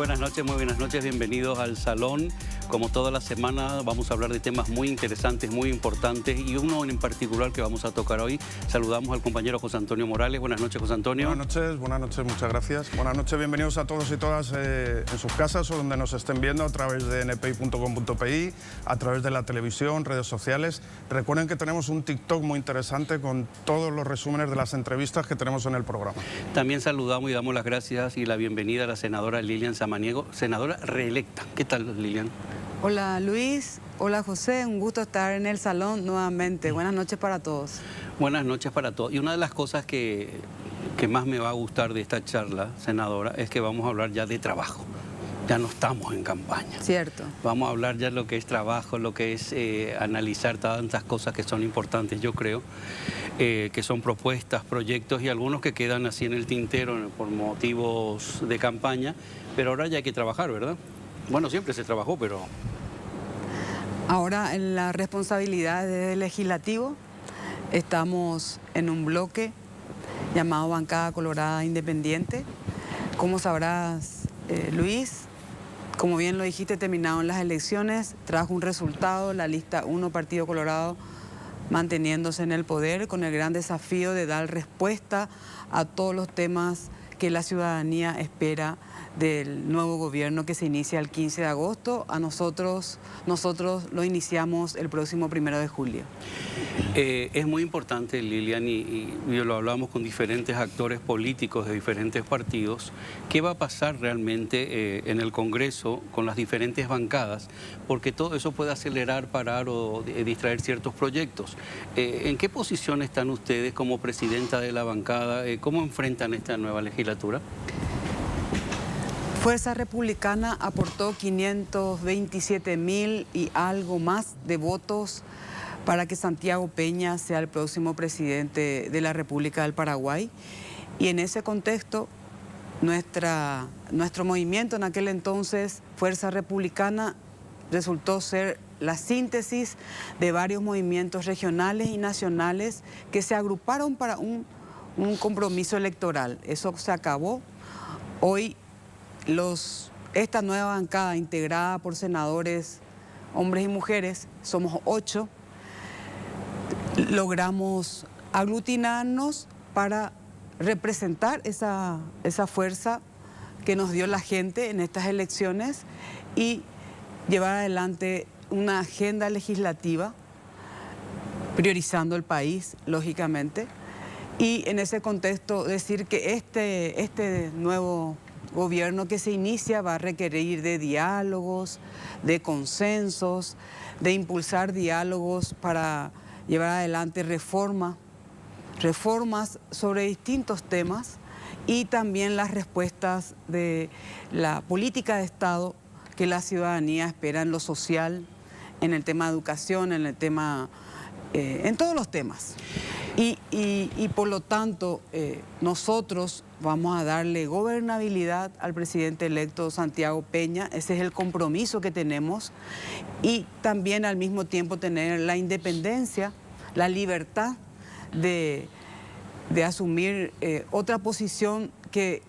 muy buenas noches, bienvenidos al Salón. Como toda la semana vamos a hablar de temas muy interesantes, muy importantes y uno en particular que vamos a tocar hoy. Saludamos al compañero José Antonio Morales. Buenas noches, José Antonio. Buenas noches, muchas gracias. Buenas noches, bienvenidos a todos y todas en sus casas o donde nos estén viendo a través de npi.com.pi, a través de la televisión, redes sociales. Recuerden que tenemos un TikTok muy interesante con todos los resúmenes de las entrevistas que tenemos en el programa. También saludamos y damos las gracias y la bienvenida a la senadora Lilian Samaniego, senadora reelecta. ¿Qué tal, Lilian? Hola Luis, hola José, un gusto estar en el salón nuevamente. Buenas noches para todos. Buenas noches para todos. Y una de las cosas que más me va a gustar de esta charla, senadora, es que vamos a hablar ya de trabajo. Ya no estamos en campaña. Cierto. Vamos a hablar ya de lo que es trabajo, lo que es analizar tantas cosas que son importantes, yo creo, que son propuestas, proyectos y algunos que quedan así en el tintero por motivos de campaña, pero ahora ya hay que trabajar, ¿verdad? Bueno, siempre se trabajó, pero... Ahora en la responsabilidad del legislativo estamos en un bloque llamado Bancada Colorada Independiente. Como sabrás, Luis, como bien lo dijiste, terminaron las elecciones, trajo un resultado, la lista 1, Partido Colorado, manteniéndose en el poder con el gran desafío de dar respuesta a todos los temas que la ciudadanía espera del nuevo gobierno que se inicia el 15 de agosto. A nosotros lo iniciamos el próximo 1 de julio. Es muy importante, Lilian, y lo hablamos con diferentes actores políticos de diferentes partidos, qué va a pasar realmente en el Congreso con las diferentes bancadas, porque todo eso puede acelerar, parar o distraer ciertos proyectos. ¿En qué posición están ustedes como presidenta de la bancada? ¿Cómo enfrentan esta nueva legislatura? Fuerza Republicana aportó 527.000 y algo más de votos para que Santiago Peña sea el próximo presidente de la República del Paraguay. Y en ese contexto, nuestro movimiento en aquel entonces, Fuerza Republicana, resultó ser la síntesis de varios movimientos regionales y nacionales que se agruparon para un compromiso electoral. Eso se acabó. Hoy esta nueva bancada integrada por senadores, hombres y mujeres, somos 8, logramos aglutinarnos para representar esa fuerza que nos dio la gente en estas elecciones y llevar adelante una agenda legislativa, priorizando el país, lógicamente, y en ese contexto decir que este nuevo gobierno que se inicia va a requerir de diálogos, de consensos, de impulsar diálogos para llevar adelante reformas sobre distintos temas y también las respuestas de la política de Estado que la ciudadanía espera en lo social, en el tema de educación, en el tema, en todos los temas. Y por lo tanto, nosotros vamos a darle gobernabilidad al presidente electo Santiago Peña, ese es el compromiso que tenemos, y también al mismo tiempo tener la independencia, la libertad de asumir otra posición que,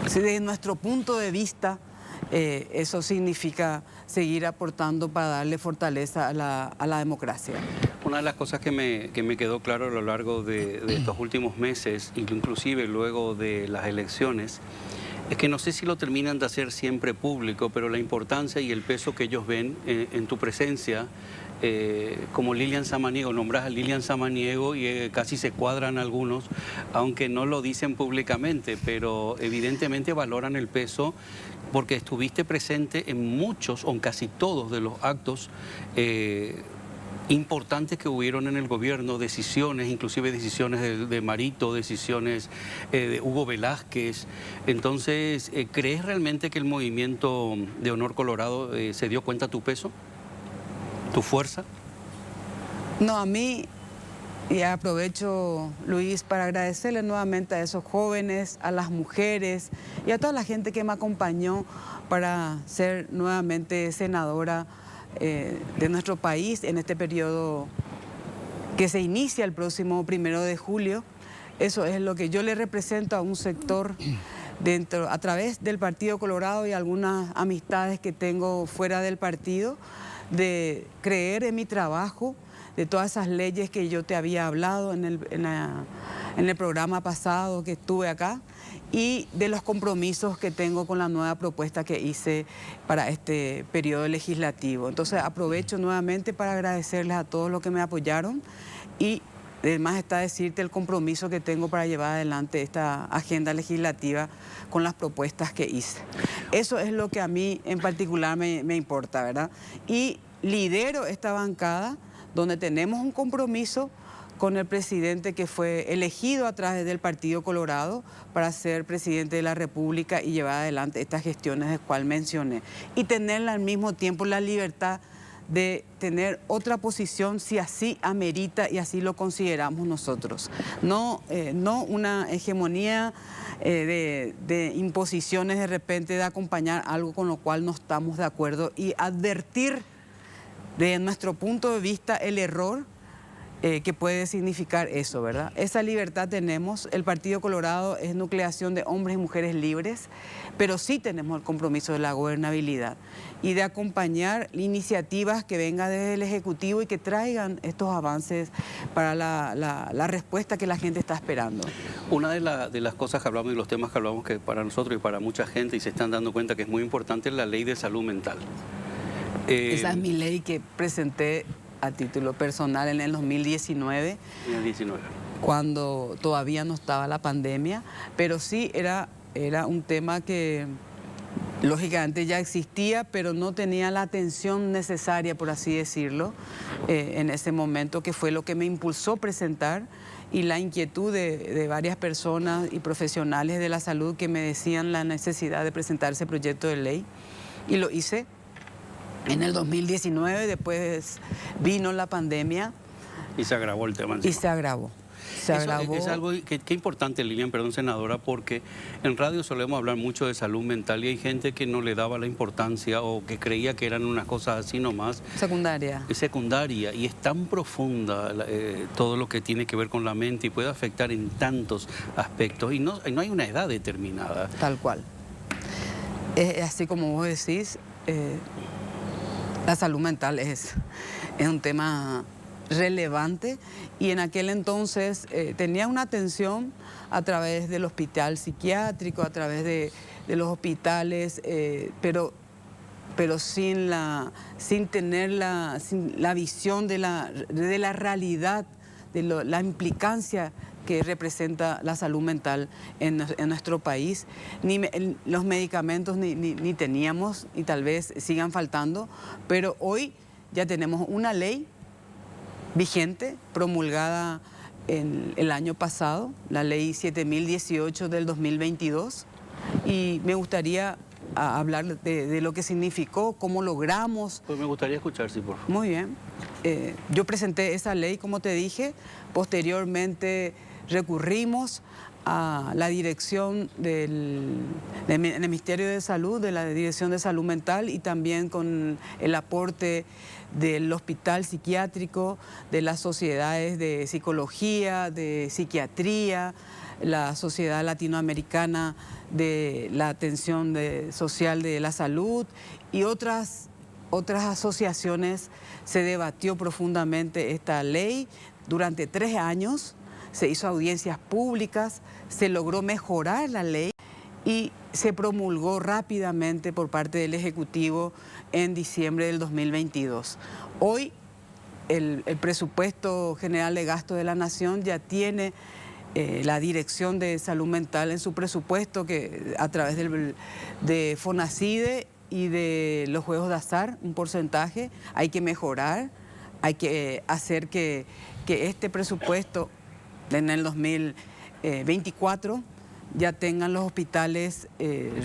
desde nuestro punto de vista, eso significa seguir aportando para darle fortaleza a la democracia. Una de las cosas que me quedó claro a lo largo de estos últimos meses, inclusive luego de las elecciones, es que no sé si lo terminan de hacer siempre público, pero la importancia y el peso que ellos ven en tu presencia, como Lilian Samaniego, nombras a Lilian Samaniego y casi se cuadran algunos, aunque no lo dicen públicamente, pero evidentemente valoran el peso porque estuviste presente en muchos o en casi todos de los actos importantes que hubieron en el gobierno, decisiones, inclusive decisiones de Marito, decisiones de Hugo Velázquez. Entonces, ¿crees realmente que el movimiento de Honor Colorado se dio cuenta de tu peso, tu fuerza? No, a mí, y aprovecho, Luis, para agradecerle nuevamente a esos jóvenes, a las mujeres y a toda la gente que me acompañó para ser nuevamente senadora de nuestro país en este periodo que se inicia el próximo 1 de julio. Eso es lo que yo le represento a un sector a través del Partido Colorado y algunas amistades que tengo fuera del partido, de creer en mi trabajo, de todas esas leyes que yo te había hablado en el programa pasado que estuve acá, y de los compromisos que tengo con la nueva propuesta que hice para este periodo legislativo. Entonces aprovecho nuevamente para agradecerles a todos los que me apoyaron y además está decirte el compromiso que tengo para llevar adelante esta agenda legislativa con las propuestas que hice. Eso es lo que a mí en particular me importa, ¿verdad? Y lidero esta bancada donde tenemos un compromiso con el presidente que fue elegido a través del Partido Colorado para ser presidente de la República y llevar adelante estas gestiones de cual mencioné. Y tener al mismo tiempo la libertad de tener otra posición si así amerita y así lo consideramos nosotros. No una hegemonía de imposiciones de repente de acompañar algo con lo cual no estamos de acuerdo y advertir desde nuestro punto de vista el error que puede significar eso, ¿verdad? Esa libertad tenemos. El Partido Colorado es nucleación de hombres y mujeres libres, pero sí tenemos el compromiso de la gobernabilidad y de acompañar iniciativas que vengan desde el Ejecutivo y que traigan estos avances para la respuesta que la gente está esperando. Una de las cosas que hablamos y los temas que hablamos que para nosotros y para mucha gente y se están dando cuenta que es muy importante es la ley de salud mental. Esa es mi ley que presenté a título personal en el 2019, cuando todavía no estaba la pandemia, pero sí era un tema que lógicamente ya existía, pero no tenía la atención necesaria, por así decirlo, en ese momento, que fue lo que me impulsó a presentar, y la inquietud de varias personas y profesionales de la salud que me decían la necesidad de presentar ese proyecto de ley, y lo hice. En el 2019, después vino la pandemia. Y se agravó el tema. Y se agravó. Es algo que importante, Lilian, perdón, senadora, porque en radio solemos hablar mucho de salud mental y hay gente que no le daba la importancia o que creía que eran unas cosas así nomás. Secundaria. Secundaria, y es tan profunda todo lo que tiene que ver con la mente y puede afectar en tantos aspectos y no hay una edad determinada. Tal cual. Es así como vos decís. La salud mental es un tema relevante y en aquel entonces tenía una atención a través del hospital psiquiátrico, a través de los hospitales, pero sin tener la visión de la realidad, de la implicancia que representa la salud mental en nuestro país. Los medicamentos ni teníamos y tal vez sigan faltando, pero hoy ya tenemos una ley vigente, promulgada el año pasado, la ley 7018 del 2022, y me gustaría hablar de lo que significó, cómo logramos. Pues me gustaría escuchar, sí, por favor. Muy bien. Yo presenté esa ley, como te dije, posteriormente recurrimos a la dirección del Ministerio de Salud, de la Dirección de Salud Mental y también con el aporte del Hospital Psiquiátrico, de las sociedades de psicología, de psiquiatría, la Sociedad Latinoamericana de la Atención Social de la Salud y otras asociaciones. Se debatió profundamente esta ley durante 3 años. Se hizo audiencias públicas, se logró mejorar la ley y se promulgó rápidamente por parte del Ejecutivo en diciembre del 2022. Hoy el presupuesto general de gasto de la Nación ya tiene la Dirección de Salud Mental en su presupuesto que a través de Fonacide y de los juegos de azar, un porcentaje. Hay que mejorar, hay que hacer que este presupuesto en el 2024 ya tengan los hospitales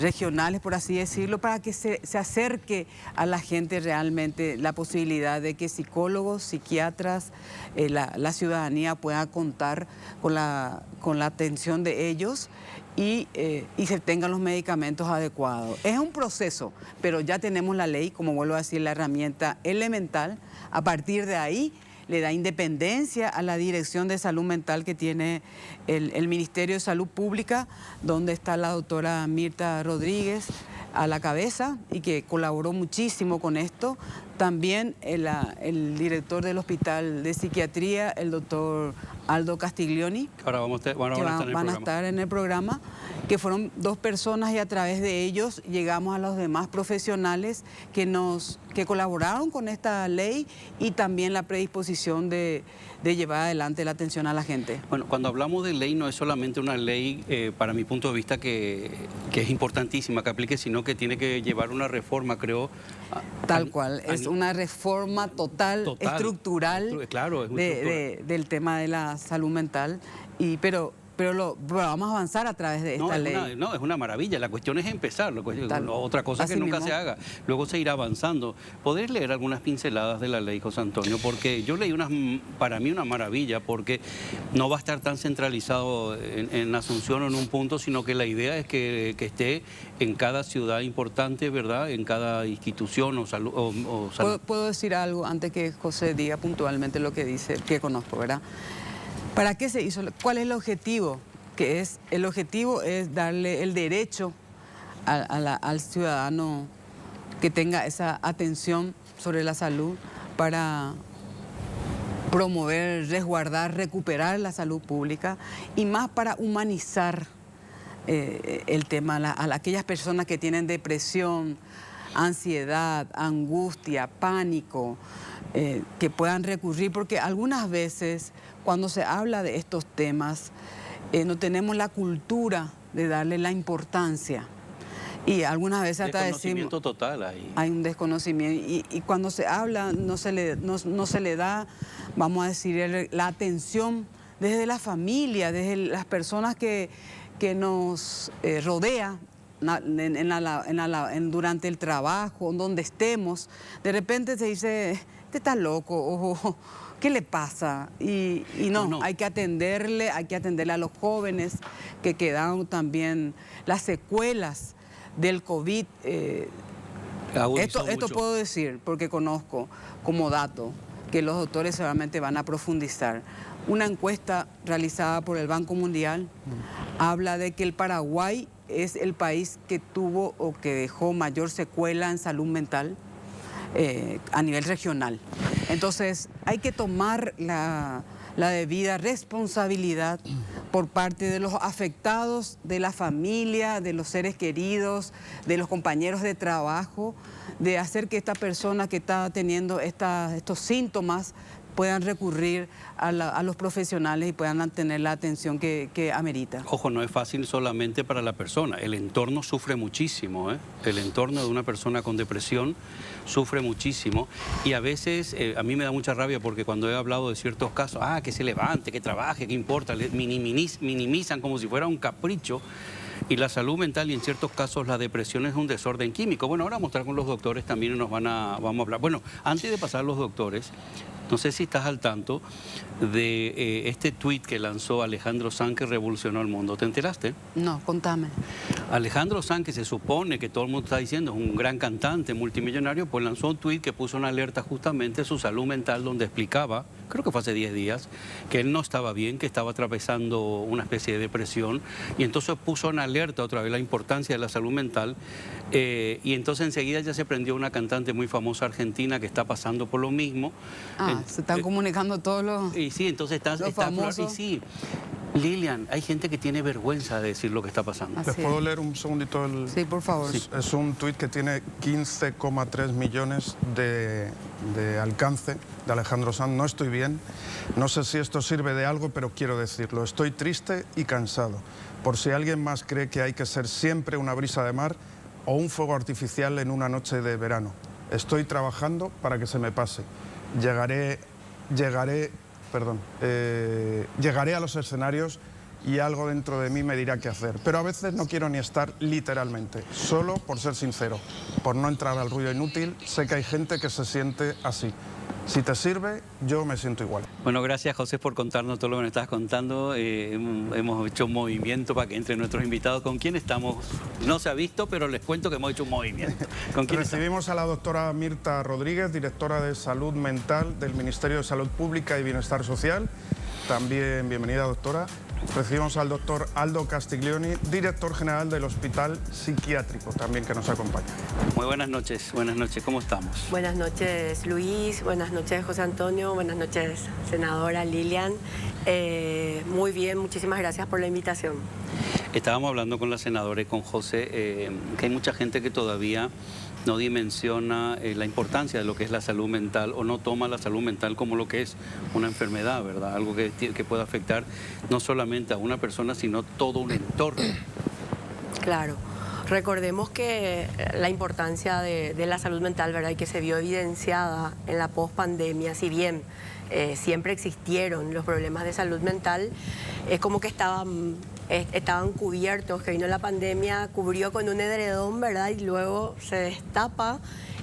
regionales, por así decirlo, para que se acerque a la gente realmente la posibilidad de que psicólogos, psiquiatras, la ciudadanía pueda contar con la atención de ellos y se tengan los medicamentos adecuados. Es un proceso, pero ya tenemos la ley, como vuelvo a decir, la herramienta elemental. A partir de ahí le da independencia a la Dirección de Salud Mental que tiene el Ministerio de Salud Pública, donde está la doctora Mirta Rodríguez a la cabeza y que colaboró muchísimo con esto. También el director del Hospital de Psiquiatría, el doctor Aldo Castiglioni, Ahora van a estar en el programa, que fueron 2 personas y a través de ellos llegamos a los demás profesionales que colaboraron con esta ley y también la predisposición de llevar adelante la atención a la gente. Bueno, cuando hablamos de ley no es solamente una ley, para mi punto de vista, que es importantísima que aplique, sino que tiene que llevar una reforma, creo. Tal cual, es una reforma total. Estructural, claro, del tema de la salud mental, pero vamos a avanzar a través de esta ley. Es una maravilla, la cuestión es empezar, otra cosa que nunca se haga, luego se irá avanzando. ¿Podés leer algunas pinceladas de la ley, José Antonio? Porque yo leí para mí una maravilla, porque no va a estar tan centralizado en Asunción o en un punto, sino que la idea es que esté en cada ciudad importante, ¿verdad? En cada institución o salud. ¿Puedo decir algo antes que José diga puntualmente lo que dice, que conozco, ¿verdad? ¿Para qué se hizo? ¿Cuál es el objetivo? El objetivo es darle el derecho al ciudadano que tenga esa atención sobre la salud para promover, resguardar, recuperar la salud pública y más para humanizar el tema a aquellas personas que tienen depresión, ansiedad, angustia, pánico, que puedan recurrir, porque algunas veces cuando se habla de estos temas no tenemos la cultura de darle la importancia y algunas veces hasta decimos total ahí. Hay un desconocimiento y cuando se habla no se le da, vamos a decir, la atención desde la familia, desde las personas que nos rodea durante el trabajo, donde estemos. De repente se dice, este está loco, o ¿qué le pasa? Y no, hay que atenderle a los jóvenes que quedaron también las secuelas del COVID. Esto puedo decir porque conozco como dato que los doctores seguramente van a profundizar. Una encuesta realizada por el Banco Mundial habla de que el Paraguay es el país que tuvo o que dejó mayor secuela en salud mental a nivel regional. Entonces hay que tomar la debida responsabilidad por parte de los afectados, de la familia, de los seres queridos, de los compañeros de trabajo, de hacer que esta persona que está teniendo estos síntomas puedan recurrir a los profesionales y puedan tener la atención que amerita. Ojo, no es fácil solamente para la persona, el entorno sufre muchísimo, ¿eh? El entorno de una persona con depresión sufre muchísimo y a veces a mí me da mucha rabia porque cuando he hablado de ciertos casos, que se levante, que trabaje, que importa, minimizan como si fuera un capricho. Y la salud mental y en ciertos casos la depresión es un desorden químico. Bueno, ahora vamos a estar con los doctores también y vamos a hablar. Bueno, antes de pasar a los doctores, no sé si estás al tanto de este tuit que lanzó Alejandro Sanz que revolucionó el mundo. ¿Te enteraste? No, contame. Alejandro Sanz, que se supone que todo el mundo está diciendo es un gran cantante multimillonario, pues lanzó un tuit que puso una alerta justamente a su salud mental donde explicaba, creo que fue hace 10 días, que él no estaba bien, que estaba atravesando una especie de depresión y entonces puso una alerta otra vez la importancia de la salud mental y entonces enseguida ya se prendió una cantante muy famosa argentina que está pasando por lo mismo. Se están comunicando todos los y sí, entonces está famosos. Y sí, Lilian, hay gente que tiene vergüenza de decir lo que está pasando. ¿Les puedo leer un segundito? Sí, por favor. Es un tuit que tiene 15,3 millones de alcance de Alejandro Sanz. No estoy bien, no sé si esto sirve de algo, pero quiero decirlo. Estoy triste y cansado. Por si alguien más cree que hay que ser siempre una brisa de mar o un fuego artificial en una noche de verano. Estoy trabajando para que se me pase. Llegaré a los escenarios y algo dentro de mí me dirá qué hacer. Pero a veces no quiero ni estar literalmente, solo por ser sincero, por no entrar al ruido inútil. Sé que hay gente que se siente así. Si te sirve, yo me siento igual. Bueno, gracias José por contarnos todo lo que nos estás contando. Hemos hecho un movimiento para que entre nuestros invitados. ¿Con quién estamos? No se ha visto, pero les cuento que hemos hecho un movimiento. ¿Con quién Recibimos a la doctora Mirta Rodríguez, directora de Salud Mental del Ministerio de Salud Pública y Bienestar Social. También, bienvenida doctora. Recibimos al doctor Aldo Castiglioni, director general del Hospital Psiquiátrico, también que nos acompaña. Muy buenas noches, ¿cómo estamos? Buenas noches Luis, buenas noches José Antonio, buenas noches senadora Lilian. Muy bien, muchísimas gracias por la invitación. Estábamos hablando con la senadora y con José, que hay mucha gente que todavía no dimensiona la importancia de lo que es la salud mental o no toma la salud mental como lo que es una enfermedad, ¿verdad? Algo que puede afectar no solamente a una persona, sino todo un entorno. Claro. Recordemos que la importancia de la salud mental, ¿verdad? Y que se vio evidenciada en la pospandemia, si bien siempre existieron los problemas de salud mental, es como que estaban cubiertos, que vino la pandemia, cubrió con un edredón, ¿verdad? Y luego se destapa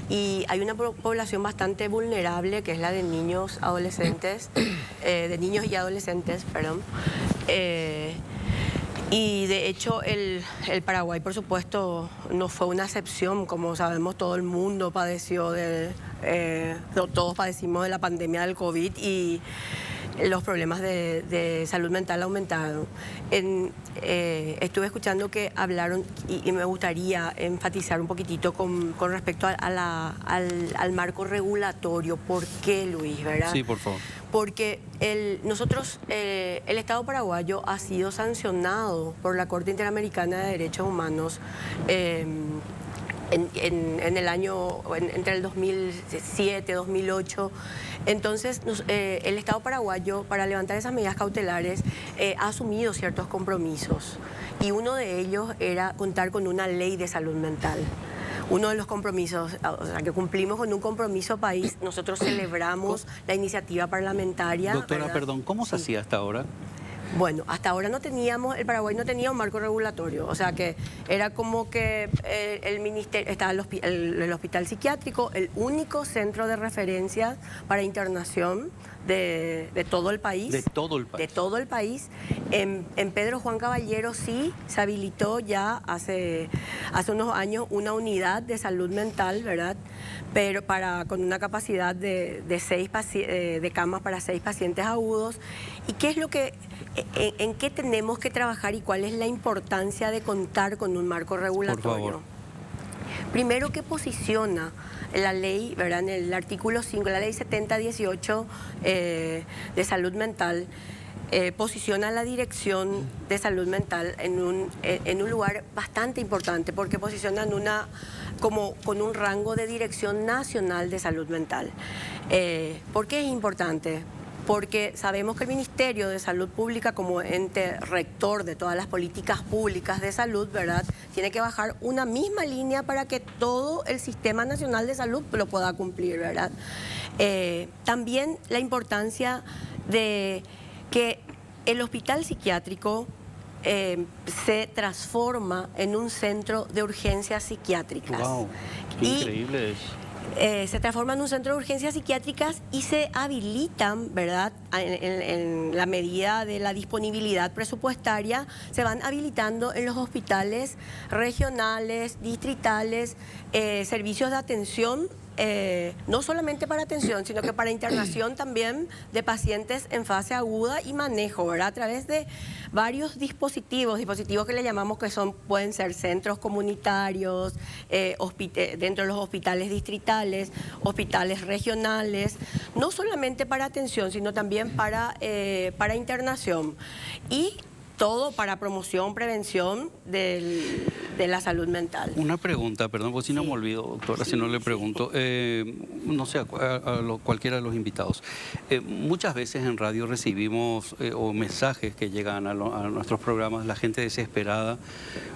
y hay una población bastante vulnerable, que es la de niños, adolescentes, de niños y adolescentes, perdón. Y de hecho el Paraguay, por supuesto, no fue una excepción. Como sabemos, todo el mundo padeció todos padecimos de la pandemia del COVID y los problemas de salud mental aumentaron. Estuve escuchando que hablaron y me gustaría enfatizar un poquitito con respecto al marco regulatorio. ¿Por qué, Luis, verdad? Sí, por favor. Porque el Estado paraguayo ha sido sancionado por la Corte Interamericana de Derechos Humanos en el año, entre el 2007 y 2008. Entonces, el Estado paraguayo, para levantar esas medidas cautelares, ha asumido ciertos compromisos. Y uno de ellos era contar con una ley de salud mental. Uno de los compromisos, o sea, que cumplimos con un compromiso país. Nosotros celebramos la iniciativa parlamentaria. Doctora, ¿verdad? perdón, ¿cómo se hacía hasta ahora? Bueno, hasta ahora el Paraguay no tenía un marco regulatorio, o sea que era como que el ministerio, estaba el hospital psiquiátrico, el único centro de referencia para internación de todo el país. De todo el país. De todo el país. En Pedro Juan Caballero sí se habilitó ya hace unos años una unidad de salud mental, ¿verdad? Pero con una capacidad de camas para 6 pacientes agudos. ¿Y qué es lo que... ¿En qué tenemos que trabajar y cuál es la importancia de contar con un marco regulatorio? Por favor. Primero, que posiciona la ley, ¿verdad? En el artículo 5, la ley 7018 de salud mental, posiciona la Dirección de Salud Mental en un lugar bastante importante, porque posicionan con un rango de Dirección Nacional de Salud Mental. ¿Por qué es importante? Porque sabemos que el Ministerio de Salud Pública, como ente rector de todas las políticas públicas de salud, ¿verdad?, tiene que bajar una misma línea para que todo el Sistema Nacional de Salud lo pueda cumplir, ¿verdad? También la importancia de que el hospital psiquiátrico se transforma en un centro de urgencias psiquiátricas. ¡Wow! ¡Qué increíble eso! Se transforman en un centro de urgencias psiquiátricas y se habilitan, ¿verdad? En la medida de la disponibilidad presupuestaria, se van habilitando en los hospitales regionales, distritales, servicios de atención, no solamente para atención, sino que para internación también de pacientes en fase aguda y manejo, ¿verdad? A través de varios dispositivos que le llamamos pueden ser centros comunitarios, dentro de los hospitales distritales, hospitales regionales, no solamente para atención, sino también para internación. Y todo para promoción, prevención de la salud mental. Una pregunta, perdón, porque si no me olvido, doctora, si no le pregunto, no sé, cualquiera de los invitados. Muchas veces en radio recibimos o mensajes que llegan a nuestros programas, la gente desesperada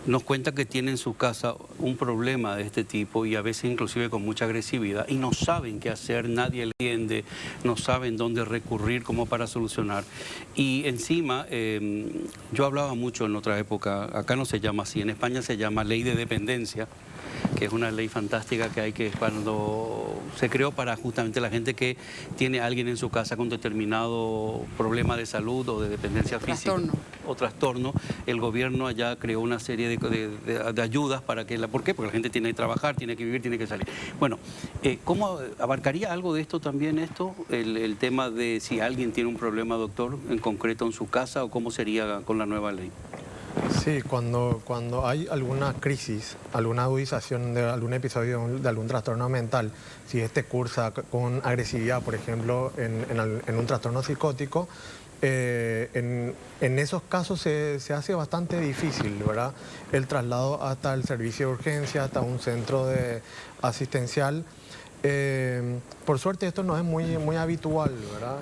nos cuenta que tiene en su casa un problema de este tipo y a veces inclusive con mucha agresividad y no saben qué hacer, nadie le entiende, no saben dónde recurrir como para solucionar. Y encima, yo hablaba mucho en otra época, acá no se llama así, en España se llama ley de dependencia, que es una ley fantástica que hay que, cuando se creó para justamente la gente que tiene a alguien en su casa con determinado problema de salud o de dependencia física o trastorno, el gobierno allá creó una serie de ayudas para que ¿por qué? Porque la gente tiene que trabajar, tiene que vivir, tiene que salir. Bueno, ¿cómo abarcaría algo de esto también el tema de si alguien tiene un problema, doctor, en concreto en su casa, o cómo sería con la nueva ley? Sí, cuando hay alguna crisis, alguna agudización de algún episodio de algún trastorno mental, si este cursa con agresividad, por ejemplo, en un trastorno psicótico, en esos casos se hace bastante difícil, ¿verdad?, el traslado hasta el servicio de urgencia, hasta un centro asistencial. Por suerte esto no es muy habitual, ¿verdad?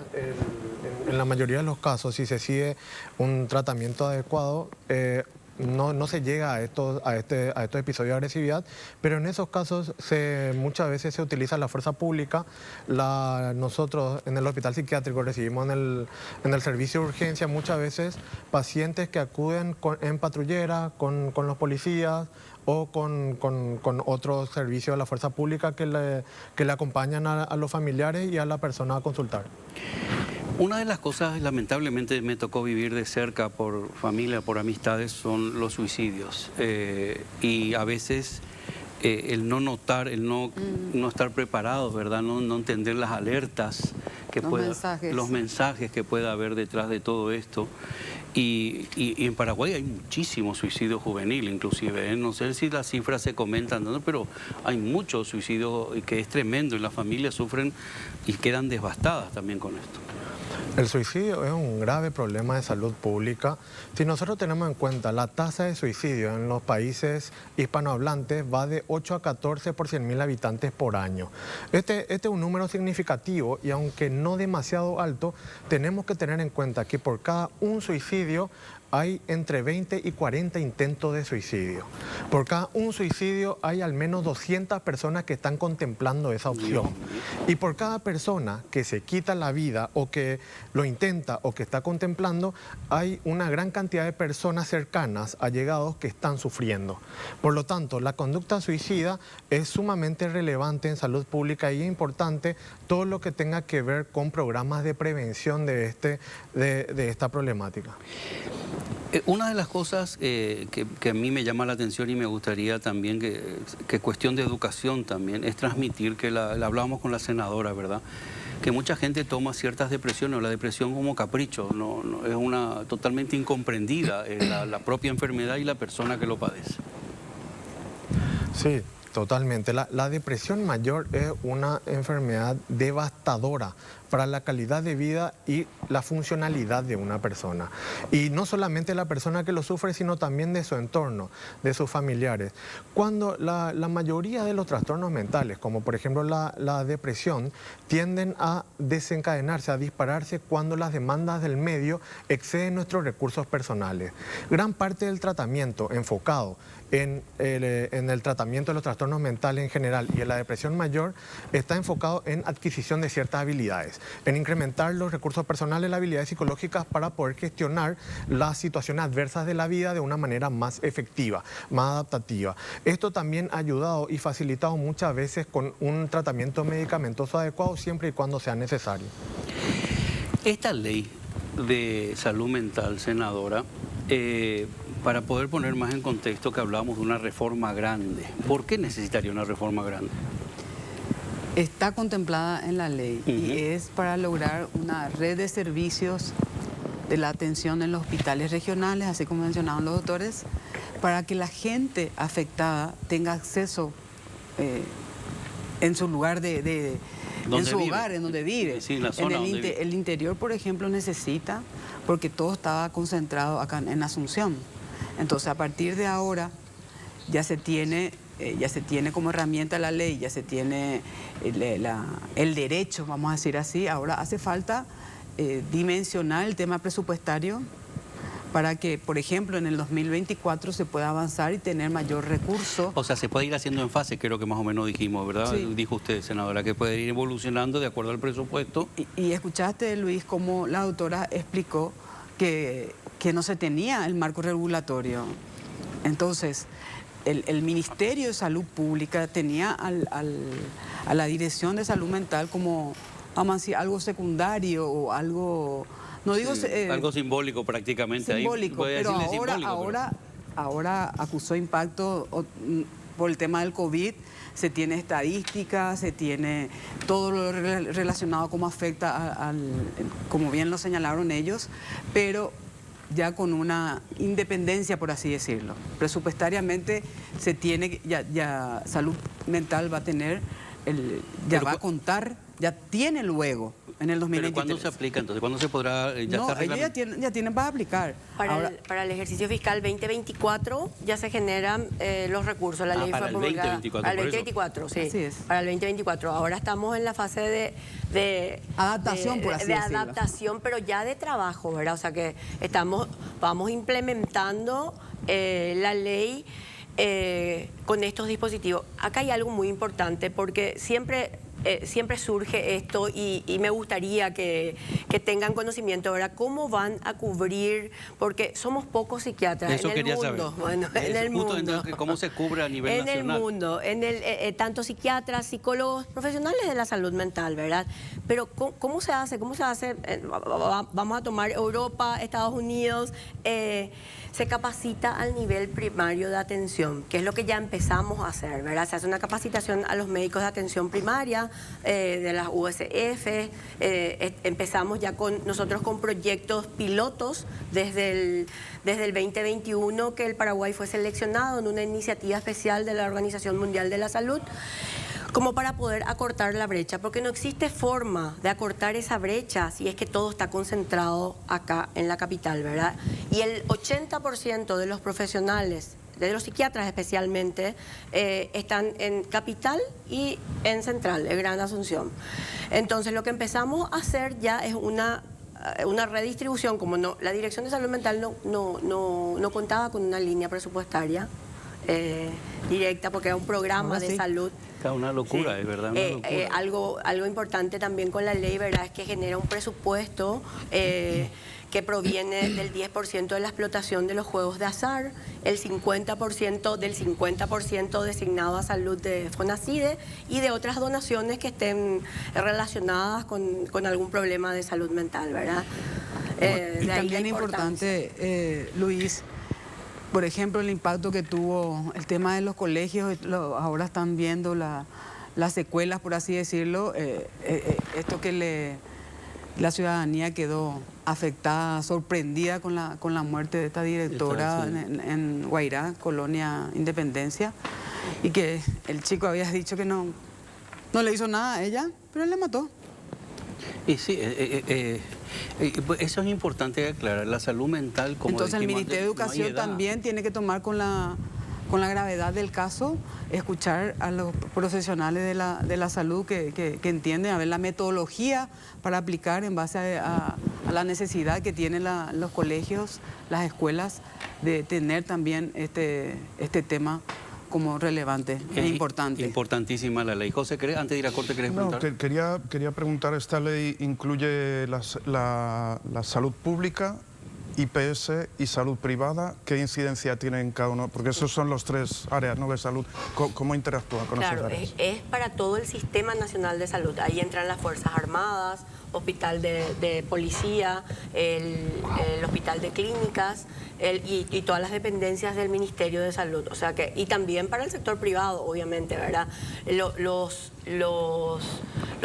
En la mayoría de los casos, si se sigue un tratamiento adecuado, no se llega a estos episodios de agresividad, pero en esos casos muchas veces se utiliza la fuerza pública. Nosotros en el hospital psiquiátrico recibimos en el servicio de urgencia muchas veces pacientes que acuden en patrullera con los policías o con otros servicios de la fuerza pública que le acompañan a los familiares y a la persona a consultar. Una de las cosas, lamentablemente, me tocó vivir de cerca por familia, por amistades, son los suicidios. Y a veces el no notar, el no estar preparados, ¿verdad? No entender las alertas, los mensajes que pueda haber detrás de todo esto. Y en Paraguay hay muchísimo suicidio juvenil, inclusive, ¿eh? No sé si las cifras se comentan, ¿no? Pero hay mucho suicidio que es tremendo y las familias sufren y quedan devastadas también con esto. El suicidio es un grave problema de salud pública. Si nosotros tenemos en cuenta la tasa de suicidio en los países hispanohablantes va de 8 a 14 por 100.000 habitantes por año. Este es un número significativo y aunque no demasiado alto, tenemos que tener en cuenta que por cada un suicidio hay entre 20 y 40 intentos de suicidio. Por cada un suicidio hay al menos 200 personas que están contemplando esa opción. Y por cada persona que se quita la vida o que lo intenta o que está contemplando, hay una gran cantidad de personas cercanas, allegados, que están sufriendo. Por lo tanto, la conducta suicida es sumamente relevante en salud pública y es importante todo lo que tenga que ver con programas de prevención de esta problemática. Una de las cosas que a mí me llama la atención y me gustaría también que cuestión de educación también es transmitir, que la hablábamos con la senadora, ¿verdad?, que mucha gente toma ciertas depresiones o la depresión como capricho, no es una totalmente incomprendida la propia enfermedad y la persona que lo padece. Sí, totalmente. La depresión mayor es una enfermedad devastadora para la calidad de vida y la funcionalidad de una persona. Y no solamente la persona que lo sufre, sino también de su entorno, de sus familiares. Cuando la mayoría de los trastornos mentales, como por ejemplo la depresión, tienden a desencadenarse, a dispararse cuando las demandas del medio exceden nuestros recursos personales. Gran parte del tratamiento enfocado en el tratamiento de los trastornos mentales en general y en la depresión mayor está enfocado en adquisición de ciertas habilidades, en incrementar los recursos personales, las habilidades psicológicas para poder gestionar las situaciones adversas de la vida de una manera más efectiva, más adaptativa. Esto también ha ayudado y facilitado muchas veces con un tratamiento medicamentoso adecuado siempre y cuando sea necesario. Esta ley de salud mental, senadora, para poder poner más en contexto que hablábamos de una reforma grande, ¿por qué necesitaría una reforma grande? Está contemplada en la ley y es para lograr una red de servicios de la atención en los hospitales regionales, así como mencionaban los doctores, para que la gente afectada tenga acceso en su lugar en su hogar, en donde vive. Sí, en la zona donde vive. El interior, por ejemplo, necesita, porque todo estaba concentrado acá en Asunción. Entonces, a partir de ahora, ya se tiene como herramienta la ley, ya se tiene el derecho, vamos a decir así. Ahora hace falta dimensionar el tema presupuestario para que, por ejemplo, en el 2024 se pueda avanzar y tener mayor recurso. O sea, se puede ir haciendo en fase, creo que más o menos dijimos, ¿verdad? Sí. Dijo usted, senadora, que puede ir evolucionando de acuerdo al presupuesto. Y escuchaste, Luis, cómo la doctora explicó que no se tenía el marco regulatorio. Entonces, el Ministerio de Salud Pública tenía a la Dirección de Salud Mental como, vamos a decir, algo secundario o algo, no digo... algo simbólico prácticamente. Simbólico, Ahí, pero simbólico, ahora acusó impacto por el tema del COVID. Se tiene estadísticas, se tiene todo lo relacionado cómo afecta como bien lo señalaron ellos, pero ya con una independencia, por así decirlo. Presupuestariamente se tiene, ya salud mental va a tener, va a contar, ya tiene luego en el 2023. ¿Pero cuándo se aplica entonces? ¿Cuándo se podrá? Ya tienen para aplicar. Para el ejercicio fiscal 2024 ya se generan los recursos. La ley para fue el promulgada 2024, para el 2024, sí. Así es. Para el 2024. Ahora estamos en la fase de adaptación, por así decirlo. De adaptación, pero ya de trabajo, ¿verdad? O sea que vamos implementando la ley con estos dispositivos. Acá hay algo muy importante porque siempre surge esto y me gustaría que tengan conocimiento ahora cómo van a cubrir, porque somos pocos psiquiatras Eso en el quería mundo. saber. Bueno, en el mundo. ¿Cómo se cubre a nivel nacional? En el mundo, tanto psiquiatras, psicólogos, profesionales de la salud mental, ¿verdad? Pero ¿cómo se hace? Vamos a tomar Europa, Estados Unidos. Se capacita al nivel primario de atención, que es lo que ya empezamos a hacer, ¿verdad? Se hace una capacitación a los médicos de atención primaria, de las USF, empezamos ya nosotros con proyectos pilotos desde el 2021, que el Paraguay fue seleccionado en una iniciativa especial de la Organización Mundial de la Salud, como para poder acortar la brecha, porque no existe forma de acortar esa brecha si es que todo está concentrado acá en la capital, ¿verdad? Y el 80% de los profesionales, de los psiquiatras especialmente, están en Capital y en Central, en Gran Asunción. Entonces lo que empezamos a hacer ya es una redistribución, como la Dirección de Salud Mental no contaba con una línea presupuestaria directa, porque era un programa de salud. Una locura, Sí. es verdad, una locura. Algo importante también con la ley, ¿verdad?, es que genera un presupuesto que proviene del 10% de la explotación de los juegos de azar, el 50% designado a salud de FONACIDE y de otras donaciones que estén relacionadas con algún problema de salud mental, ¿verdad? Y también importante, Luis, por ejemplo, el impacto que tuvo el tema de los colegios, ahora están viendo las secuelas, por así decirlo, esto que la ciudadanía quedó afectada, sorprendida con la muerte de esta directora en Guairá, Colonia Independencia, y que el chico había dicho que no le hizo nada a ella, pero él la mató. Y sí, eso es importante aclarar. La salud mental, como entonces el dijimos Ministerio de antes, Educación también tiene que tomar con la gravedad del caso, escuchar a los profesionales de la salud que entienden, a ver la metodología para aplicar en base a la necesidad que tienen los colegios, las escuelas, de tener también este tema como relevante e importante. Importantísima la ley. José, antes de ir a corte, ¿querés preguntar? No, quería preguntar, ¿esta ley incluye la salud pública, IPS y salud privada? ¿Qué incidencia tienen cada uno? Porque esos son los tres áreas, ¿no?, de salud. ¿Cómo interactúa con esas áreas? Claro, es para todo el Sistema Nacional de Salud. Ahí entran las Fuerzas Armadas, Hospital de Policía, el Hospital de Clínicas y todas las dependencias del Ministerio de Salud. O sea que, y también para el sector privado, obviamente, ¿verdad? Los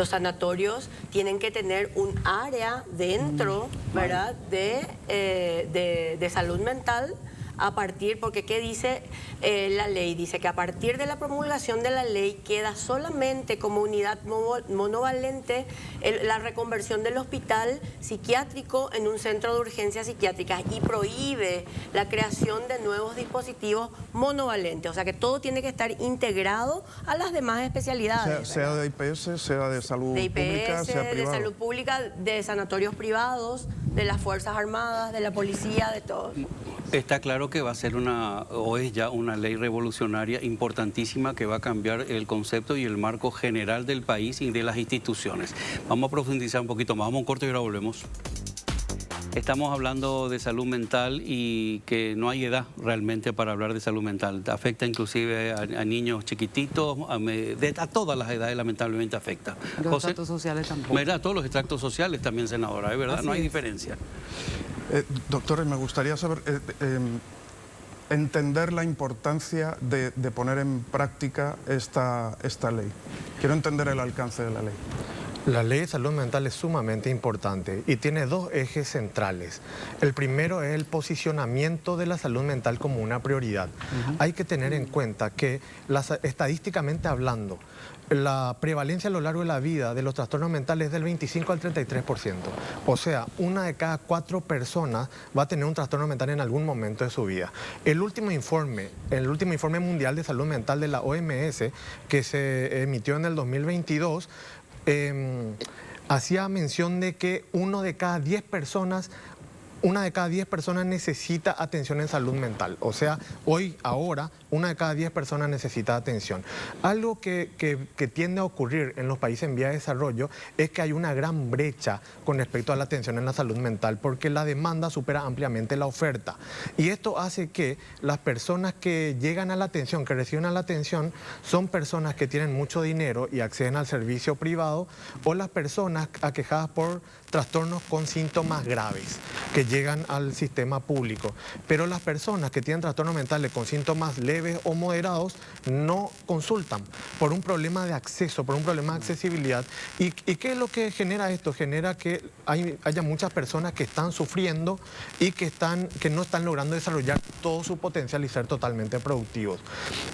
sanatorios tienen que tener un área dentro, ¿verdad?, de salud mental, a partir, porque ¿qué dice la ley? Dice que a partir de la promulgación de la ley queda solamente como unidad monovalente la reconversión del hospital psiquiátrico en un centro de urgencias psiquiátricas y prohíbe la creación de nuevos dispositivos monovalentes. O sea que todo tiene que estar integrado a las demás especialidades. Sea de IPS, sea de salud pública, sea privado. De salud pública, de sanatorios privados, de las Fuerzas Armadas, de la policía, de todo. Está claro que va a ser es ya una ley revolucionaria importantísima que va a cambiar el concepto y el marco general del país y de las instituciones. Vamos a profundizar un poquito más. Vamos a un corte y ahora volvemos. Estamos hablando de salud mental y que no hay edad realmente para hablar de salud mental. Afecta inclusive a niños chiquititos, a todas las edades lamentablemente afecta. Los estratos sociales tampoco. ¿Verdad? Todos los extractos sociales también, senadora, ¿es verdad? Así no hay es. diferencia. Doctores, me gustaría saber, entender la importancia de poner en práctica esta ley. Quiero entender el alcance de la ley. La ley de salud mental es sumamente importante y tiene dos ejes centrales. El primero es el posicionamiento de la salud mental como una prioridad. Hay que tener en cuenta que estadísticamente hablando, la prevalencia a lo largo de la vida de los trastornos mentales es del 25 al 33%. O sea, 1 de cada 4 personas va a tener un trastorno mental en algún momento de su vida. El último informe mundial de salud mental de la OMS, que se emitió en el 2022, hacía mención de que una de cada 10 personas necesita atención en salud mental. O sea, ahora, 1 de cada 10 personas necesita atención. Algo que tiende a ocurrir en los países en vía de desarrollo es que hay una gran brecha con respecto a la atención en la salud mental, porque la demanda supera ampliamente la oferta. Y esto hace que las personas que llegan a la atención, que reciben a la atención, son personas que tienen mucho dinero y acceden al servicio privado, o las personas aquejadas por trastornos con síntomas graves que llegan al sistema público. Pero las personas que tienen trastornos mentales con síntomas leves o moderados no consultan por un problema de acceso, por un problema de accesibilidad. ¿Y qué es lo que genera esto? Genera que haya muchas personas que están sufriendo y que no están logrando desarrollar todo su potencial y ser totalmente productivos.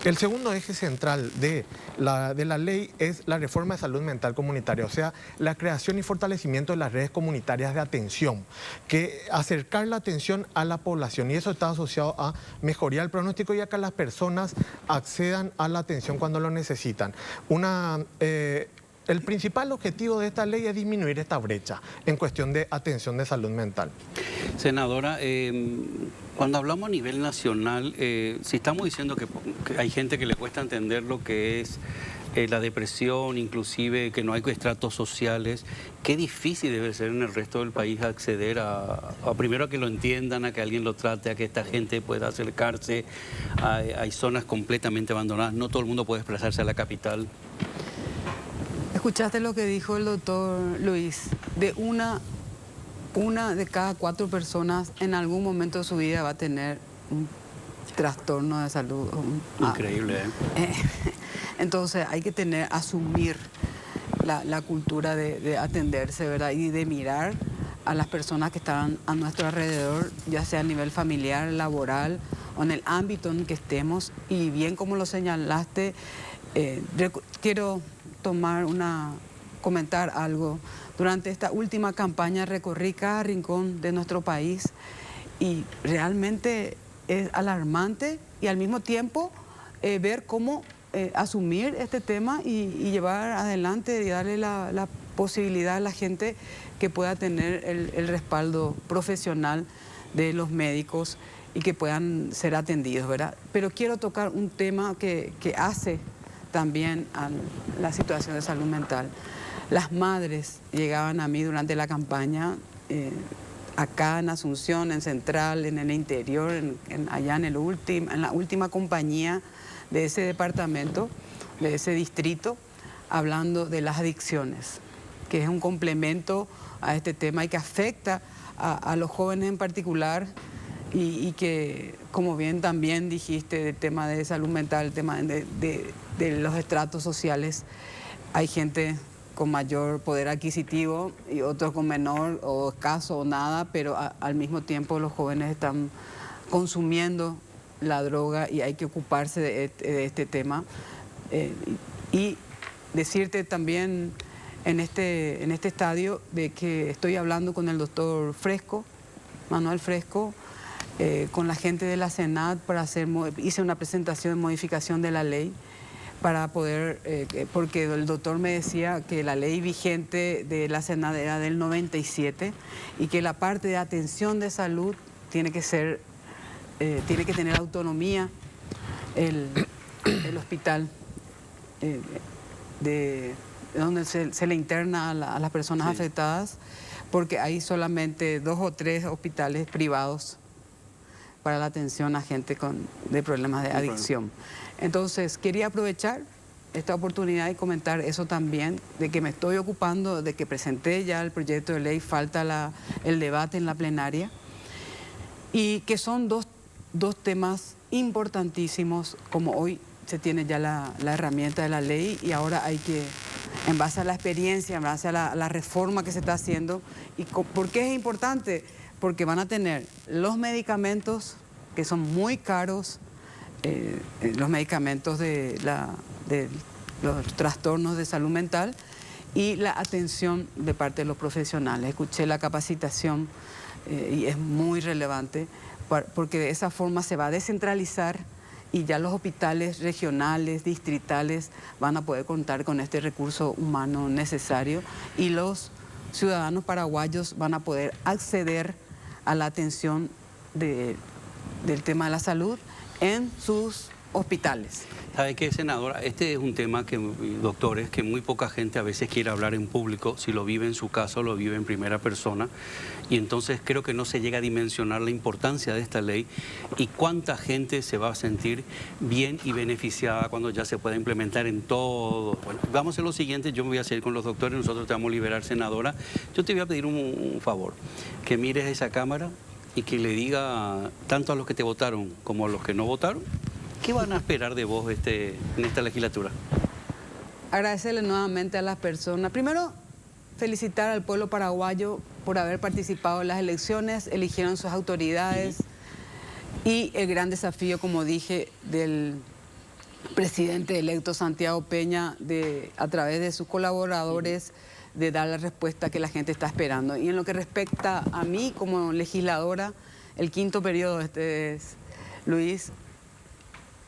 El segundo eje central de la ley es la reforma de salud mental comunitaria, o sea, la creación y fortalecimiento de las redes comunitarias de atención, que acercar la atención a la población, y eso está asociado a mejoría del pronóstico y a que las personas accedan a la atención cuando lo necesitan. El principal objetivo de esta ley es disminuir esta brecha en cuestión de atención de salud mental. Senadora, cuando hablamos a nivel nacional, si estamos diciendo que hay gente que le cuesta entender lo que es la depresión, inclusive que no hay estratos sociales, qué difícil debe ser en el resto del país acceder primero a que lo entiendan, a que alguien lo trate, a que esta gente pueda acercarse. Hay zonas completamente abandonadas, no todo el mundo puede desplazarse a la capital. Escuchaste lo que dijo el doctor Luis, de una de cada 4 personas en algún momento de su vida va a tener un trastorno de salud. Increíble, ¿eh? Entonces hay que asumir la cultura de atenderse, ¿verdad? Y de mirar a las personas que están a nuestro alrededor, ya sea a nivel familiar, laboral o en el ámbito en que estemos. Y bien como lo señalaste, quiero comentar algo. Durante esta última campaña recorrí cada rincón de nuestro país y realmente es alarmante y al mismo tiempo ver cómo asumir este tema y llevar adelante y darle la posibilidad a la gente que pueda tener el respaldo profesional de los médicos y que puedan ser atendidos, ¿verdad? Pero quiero tocar un tema que hace también a la situación de salud mental. Las madres llegaban a mí durante la campaña, acá en Asunción, en Central, en el interior, allá en la última compañía de ese departamento, de ese distrito, hablando de las adicciones, que es un complemento a este tema y que afecta a los jóvenes en particular y que, como bien también dijiste, el tema de salud mental, el tema de los estratos sociales, hay gente con mayor poder adquisitivo y otros con menor o escaso o nada, pero al mismo tiempo los jóvenes están consumiendo la droga y hay que ocuparse de este tema. Y decirte también en este estadio de que estoy hablando con el doctor Fresco, Manuel Fresco, con la gente de la Senat hice una presentación de modificación de la ley para poder, porque el doctor me decía que la ley vigente de la Senat era del 97 y que la parte de atención de salud tiene que tener autonomía el hospital de donde se le interna a las personas afectadas, porque hay solamente 2 o 3 hospitales privados para la atención a gente de problemas de adicción. Entonces, quería aprovechar esta oportunidad y comentar eso también, de que me estoy ocupando, de que presenté ya el proyecto de ley, falta el debate en la plenaria, y que son dos temas importantísimos, como hoy se tiene ya la herramienta de la ley y ahora hay que, en base a la experiencia, en base a la reforma que se está haciendo. ¿Y por qué es importante? Porque van a tener los medicamentos que son muy caros, los medicamentos de los trastornos de salud mental y la atención de parte de los profesionales. Escuché la capacitación y es muy relevante porque de esa forma se va a descentralizar y ya los hospitales regionales, distritales van a poder contar con este recurso humano necesario y los ciudadanos paraguayos van a poder acceder a la atención del tema de la salud en sus hospitales. ¿Sabe qué, senadora? Este es un tema que, doctores, que muy poca gente a veces quiere hablar en público, si lo vive en su casa o lo vive en primera persona, y entonces creo que no se llega a dimensionar la importancia de esta ley y cuánta gente se va a sentir bien y beneficiada cuando ya se pueda implementar en todo. Bueno, vamos a hacer lo siguiente, yo me voy a hacer con los doctores, nosotros te vamos a liberar, senadora. Yo te voy a pedir un favor, que mires esa cámara y que le diga tanto a los que te votaron como a los que no votaron, ¿qué van a esperar de vos en esta legislatura? Agradecerle nuevamente a las personas. Primero, felicitar al pueblo paraguayo por haber participado en las elecciones, eligieron sus autoridades y el gran desafío, como dije, del presidente electo Santiago Peña, a través de sus colaboradores, de dar la respuesta que la gente está esperando. Y en lo que respecta a mí como legisladora, el 5º periodo, es, Luis,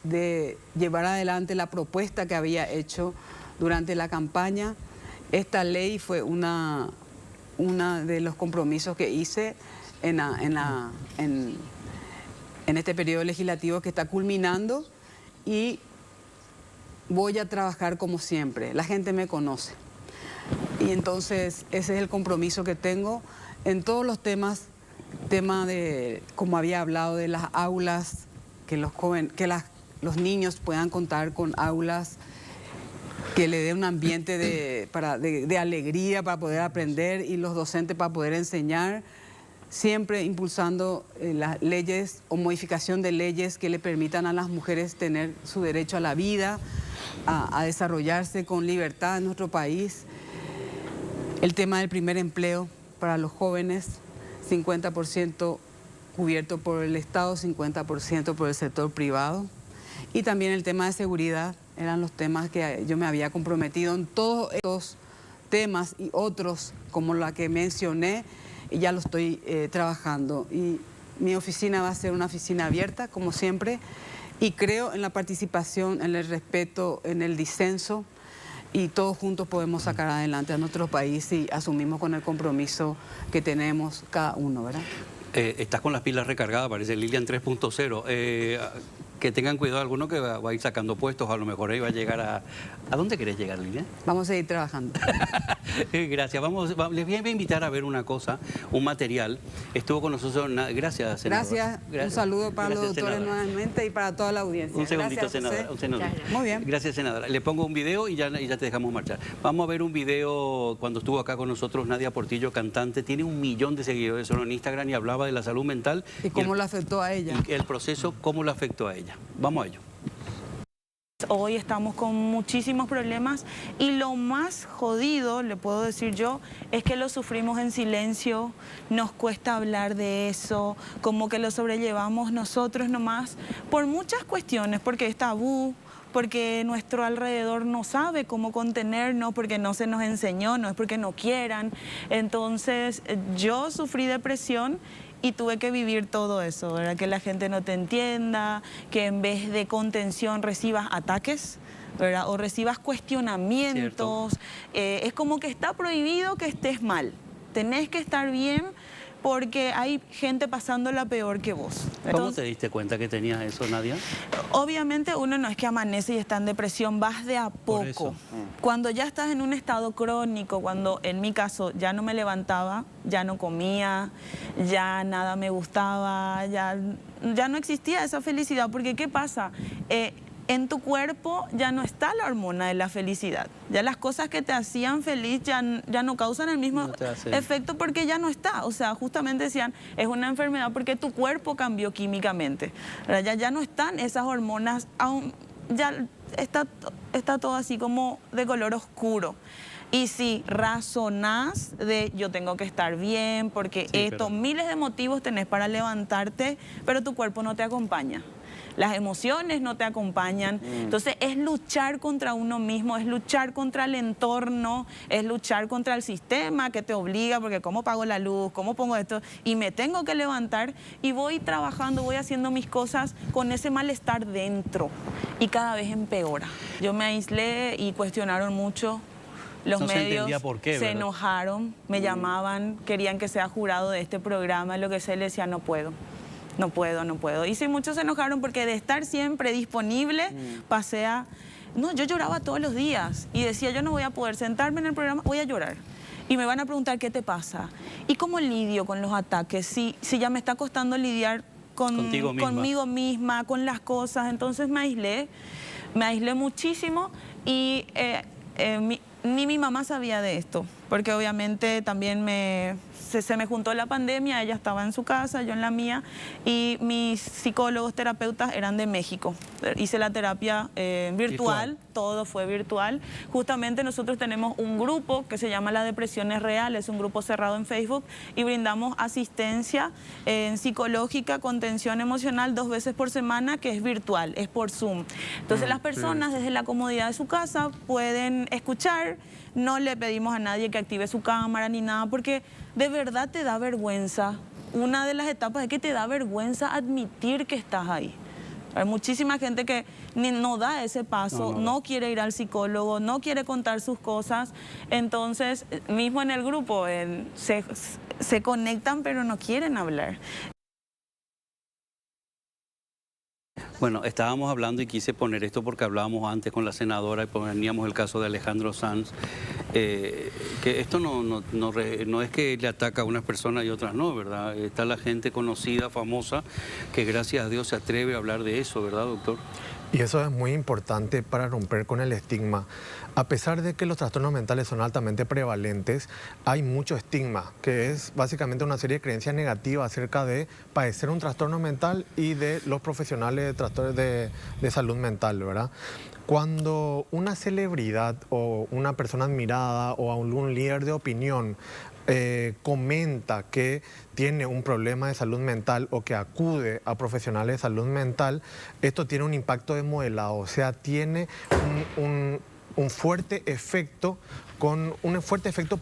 de llevar adelante la propuesta que había hecho durante la campaña. Esta ley fue una de los compromisos que hice en este periodo legislativo que está culminando y voy a trabajar como siempre. La gente me conoce y entonces ese es el compromiso que tengo en todos los temas, como había hablado, de las aulas, que los niños puedan contar con aulas que le dé un ambiente de alegría para poder aprender y los docentes para poder enseñar, siempre impulsando las leyes o modificación de leyes que le permitan a las mujeres tener su derecho a la vida, a desarrollarse con libertad en nuestro país. El tema del primer empleo para los jóvenes, 50% cubierto por el Estado, 50% por el sector privado. Y también el tema de seguridad, eran los temas que yo me había comprometido. En todos estos temas y otros, como la que mencioné, ya lo estoy trabajando. Y mi oficina va a ser una oficina abierta, como siempre, y creo en la participación, en el respeto, en el disenso, y todos juntos podemos sacar adelante a nuestro país y asumimos con el compromiso que tenemos cada uno, ¿verdad? Estás con las pilas recargadas, parece Lilian 3.0. Que tengan cuidado alguno que va a ir sacando puestos, a lo mejor ahí va a llegar a... ¿A dónde querés llegar, Lilian? Vamos a seguir trabajando. Gracias. Les voy a invitar a ver una cosa, un material. Estuvo con nosotros... Gracias, senadora. Gracias. Un saludo para los doctores nuevamente y para toda la audiencia. Un segundito, gracias, senadora. Un segundito. Muy bien. Gracias, senadora. Le pongo un video y ya te dejamos marchar. Vamos a ver un video cuando estuvo acá con nosotros Nadia Portillo, cantante. Tiene 1 millón de seguidores solo en Instagram y hablaba de la salud mental. ¿Y cómo lo afectó a ella? Y el proceso, cómo lo afectó a ella. Vamos a ello. Hoy estamos con muchísimos problemas y lo más jodido, le puedo decir yo, es que lo sufrimos en silencio, nos cuesta hablar de eso, como que lo sobrellevamos nosotros nomás, por muchas cuestiones, porque es tabú, porque nuestro alrededor no sabe cómo contenernos, porque no se nos enseñó, no es porque no quieran. Entonces yo sufrí depresión y tuve que vivir todo eso, ¿verdad? Que la gente no te entienda, que en vez de contención recibas ataques, ¿verdad? O recibas cuestionamientos. Es como que está prohibido que estés mal. Tenés que estar bien porque hay gente pasándola peor que vos. ¿Cómo Entonces, te diste cuenta que tenías eso, Nadia? obviamente uno no es que amanece y está en depresión, vas de a Por eso. poco. Cuando ya estás en un estado crónico, cuando en mi caso ya no me levantaba, ya no comía, ya nada me gustaba, ya no existía esa felicidad, porque ¿qué pasa? En tu cuerpo ya no está la hormona de la felicidad. Ya las cosas que te hacían feliz ya no causan el mismo No te hacen. efecto porque ya no está. O sea, justamente decían, es una enfermedad porque tu cuerpo cambió químicamente. ¿Verdad? Ya no están esas hormonas, ya está todo así como de color oscuro. Y si razonás de yo tengo que estar bien, porque Sí, esto, pero- miles de motivos tenés para levantarte, pero tu cuerpo no te acompaña. Las emociones no te acompañan. Entonces es luchar contra uno mismo, es luchar contra el entorno, es luchar contra el sistema que te obliga, porque cómo pago la luz, cómo pongo esto, y me tengo que levantar y voy trabajando, voy haciendo mis cosas con ese malestar dentro y cada vez empeora. Yo me aislé y cuestionaron mucho. Los No se medios entendía por qué, se ¿verdad? enojaron, me llamaban, querían que sea jurado de este programa, lo que sea, le decía no puedo. No puedo, no puedo. Y sí, muchos se enojaron porque de estar siempre disponible, pasé a... No, yo lloraba todos los días y decía, yo no voy a poder sentarme en el programa, voy a llorar. Y me van a preguntar, ¿qué te pasa? ¿Y cómo lidio con los ataques? Si ya me está costando lidiar Contigo misma. conmigo misma, con las cosas. Entonces me aislé muchísimo y ni mi mamá sabía de esto, porque obviamente también se me juntó la pandemia, ella estaba en su casa, yo en la mía, y mis psicólogos, terapeutas eran de México. Hice la terapia virtual, todo fue virtual. Justamente nosotros tenemos un grupo que se llama La Depresión es Real, es un grupo cerrado en Facebook, y brindamos asistencia psicológica, contención emocional 2 veces por semana, que es virtual, es por Zoom. Entonces las personas desde la comodidad de su casa pueden escuchar, no le pedimos a nadie que active su cámara ni nada, porque de verdad te da vergüenza. Una de las etapas es que te da vergüenza admitir que estás ahí. Hay muchísima gente que no da ese paso, no quiere ir al psicólogo, no quiere contar sus cosas. Entonces, mismo en el grupo, se conectan pero no quieren hablar. Bueno, estábamos hablando y quise poner esto porque hablábamos antes con la senadora y poníamos el caso de Alejandro Sanz, que esto no es que le ataca a unas personas y otras no, ¿verdad? Está la gente conocida, famosa, que gracias a Dios se atreve a hablar de eso, ¿verdad, doctor? Y eso es muy importante para romper con el estigma. A pesar de que los trastornos mentales son altamente prevalentes, hay mucho estigma, que es básicamente una serie de creencias negativas acerca de padecer un trastorno mental y de los profesionales de trastornos de salud mental, ¿verdad? Cuando una celebridad o una persona admirada o algún líder de opinión comenta que tiene un problema de salud mental o que acude a profesionales de salud mental, esto tiene un impacto de modelado, o sea, tiene un fuerte efecto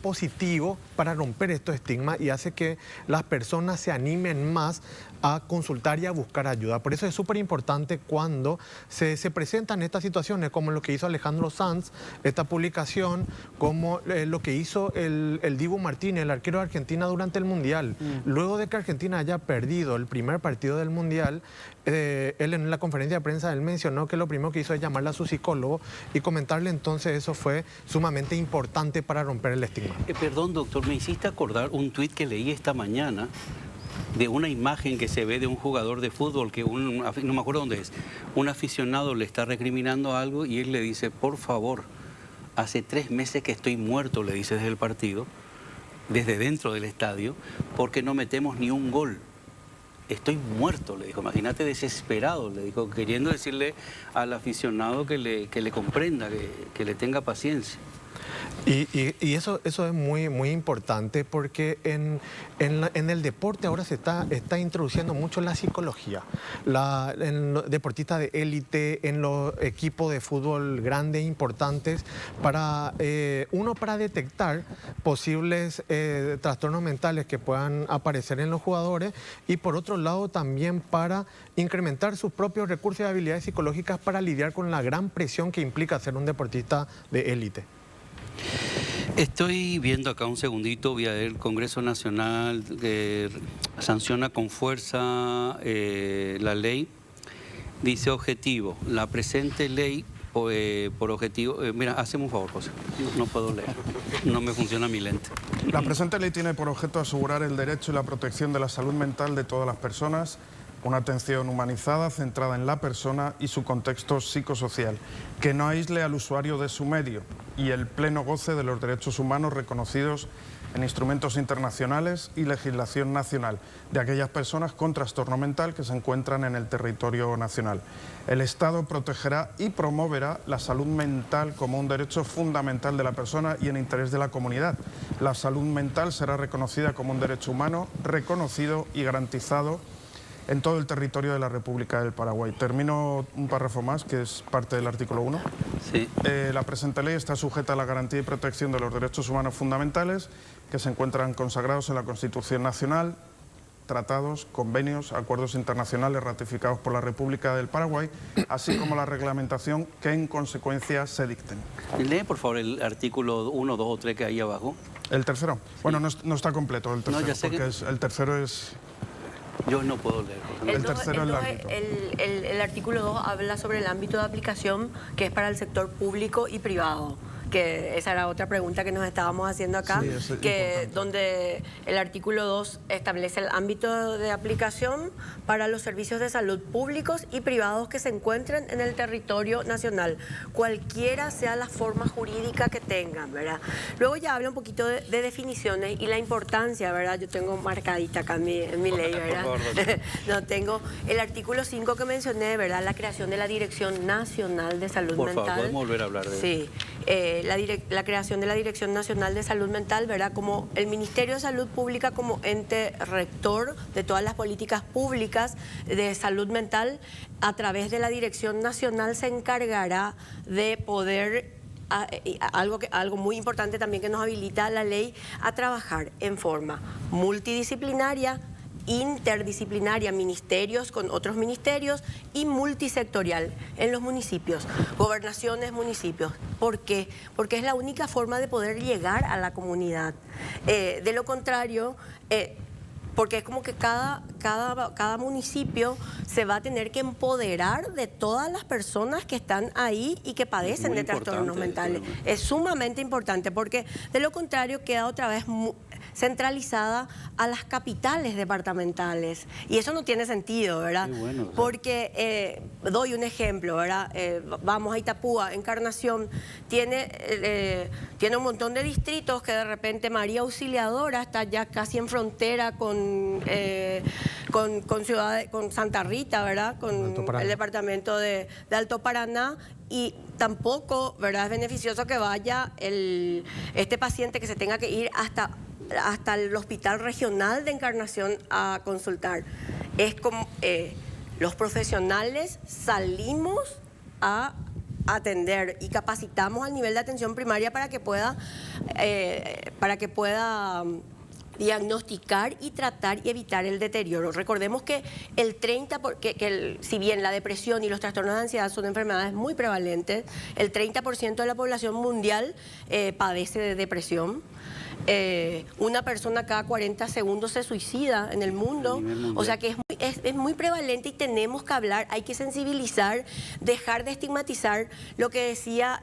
positivo para romper estos estigmas y hace que las personas se animen más a consultar y a buscar ayuda. Por eso es súper importante cuando se presentan estas situaciones, como lo que hizo Alejandro Sanz, esta publicación, como lo que hizo el Dibu Martínez, el arquero de Argentina durante el Mundial. Luego de que Argentina haya perdido el primer partido del Mundial, él en la conferencia de prensa él mencionó que lo primero que hizo es llamarle a su psicólogo y comentarle entonces eso fue sumamente importante para romper el estigma. Perdón, doctor, me hiciste acordar un tuit que leí esta mañana de una imagen que se ve de un jugador de fútbol que no me acuerdo dónde es, un aficionado le está recriminando algo y él le dice, por favor, hace 3 meses que estoy muerto, le dice desde el partido, desde dentro del estadio, porque no metemos ni un gol. Estoy muerto, le dijo. Imagínate, desesperado, le dijo, queriendo decirle al aficionado que le comprenda, que le tenga paciencia. Y eso es muy, muy importante porque en el deporte ahora se está introduciendo mucho la psicología. En los deportistas de élite, en los equipos de fútbol grandes, importantes, para detectar posibles trastornos mentales que puedan aparecer en los jugadores y por otro lado también para incrementar sus propios recursos y habilidades psicológicas para lidiar con la gran presión que implica ser un deportista de élite. Estoy viendo acá un segundito, vía el Congreso Nacional que sanciona con fuerza la ley. Dice objetivo, la presente ley por objetivo... mira, haceme un favor, José, no puedo leer, no me funciona mi lente. La presente ley tiene por objeto asegurar el derecho y la protección de la salud mental de todas las personas, una atención humanizada centrada en la persona y su contexto psicosocial, que no aísle al usuario de su medio y el pleno goce de los derechos humanos reconocidos en instrumentos internacionales y legislación nacional de aquellas personas con trastorno mental que se encuentran en el territorio nacional. El Estado protegerá y promoverá la salud mental como un derecho fundamental de la persona y en interés de la comunidad. La salud mental será reconocida como un derecho humano reconocido y garantizado en todo el territorio de la República del Paraguay. Termino un párrafo más, que es parte del artículo 1. Sí. La presente ley está sujeta a la garantía y protección de los derechos humanos fundamentales que se encuentran consagrados en la Constitución Nacional, tratados, convenios, acuerdos internacionales ratificados por la República del Paraguay, así como la reglamentación que en consecuencia se dicten. Lee, por favor, el artículo 1, 2 o 3 que hay abajo. ¿El tercero? Sí. Bueno, no está completo el tercero, ya sé porque el tercero es... Yo no puedo leer. El tercero es largo. El artículo 2 habla sobre el ámbito de aplicación que es para el sector público y privado. Que esa era otra pregunta que nos estábamos haciendo acá, sí, que donde el artículo 2 establece el ámbito de aplicación para los servicios de salud públicos y privados que se encuentren en el territorio nacional, cualquiera sea la forma jurídica que tengan, ¿verdad? Luego ya habla un poquito de definiciones y la importancia, ¿verdad? Yo tengo marcadita acá en mi ley, ¿verdad? No, tengo el artículo 5 que mencioné, ¿verdad? La creación de la Dirección Nacional de Salud Mental. Por favor, ¿podemos volver a hablar de eso? Sí. La creación de la Dirección Nacional de Salud Mental, ¿verdad? Como el Ministerio de Salud Pública como ente rector de todas las políticas públicas de salud mental, a través de la Dirección Nacional se encargará de poder... Algo muy importante también que nos habilita la ley a trabajar en forma multidisciplinaria, interdisciplinaria, ministerios con otros ministerios y multisectorial en los municipios, gobernaciones, municipios. ¿Por qué? Porque es la única forma de poder llegar a la comunidad. De lo contrario, porque es como que cada municipio se va a tener que empoderar de todas las personas que están ahí y que padecen de trastornos mentales. Es sumamente importante porque de lo contrario queda otra vez centralizada a las capitales departamentales. Y eso no tiene sentido, ¿verdad? Bueno, o sea. Porque, doy un ejemplo, ¿verdad? Vamos a Itapúa, Encarnación, tiene un montón de distritos que de repente María Auxiliadora está ya casi en frontera con Santa Rita, ¿verdad? Con el departamento de Alto Paraná. Y tampoco, ¿verdad?, es beneficioso que vaya este paciente que se tenga que ir hasta el Hospital Regional de Encarnación a consultar. Es como los profesionales salimos a atender y capacitamos al nivel de atención primaria para que pueda diagnosticar y tratar y evitar el deterioro. Recordemos que si bien la depresión y los trastornos de ansiedad son enfermedades muy prevalentes, el 30% de la población mundial padece de depresión. Una persona cada 40 segundos se suicida en el mundo, o sea que es muy prevalente y tenemos que hablar, hay que sensibilizar, dejar de estigmatizar. Lo que decía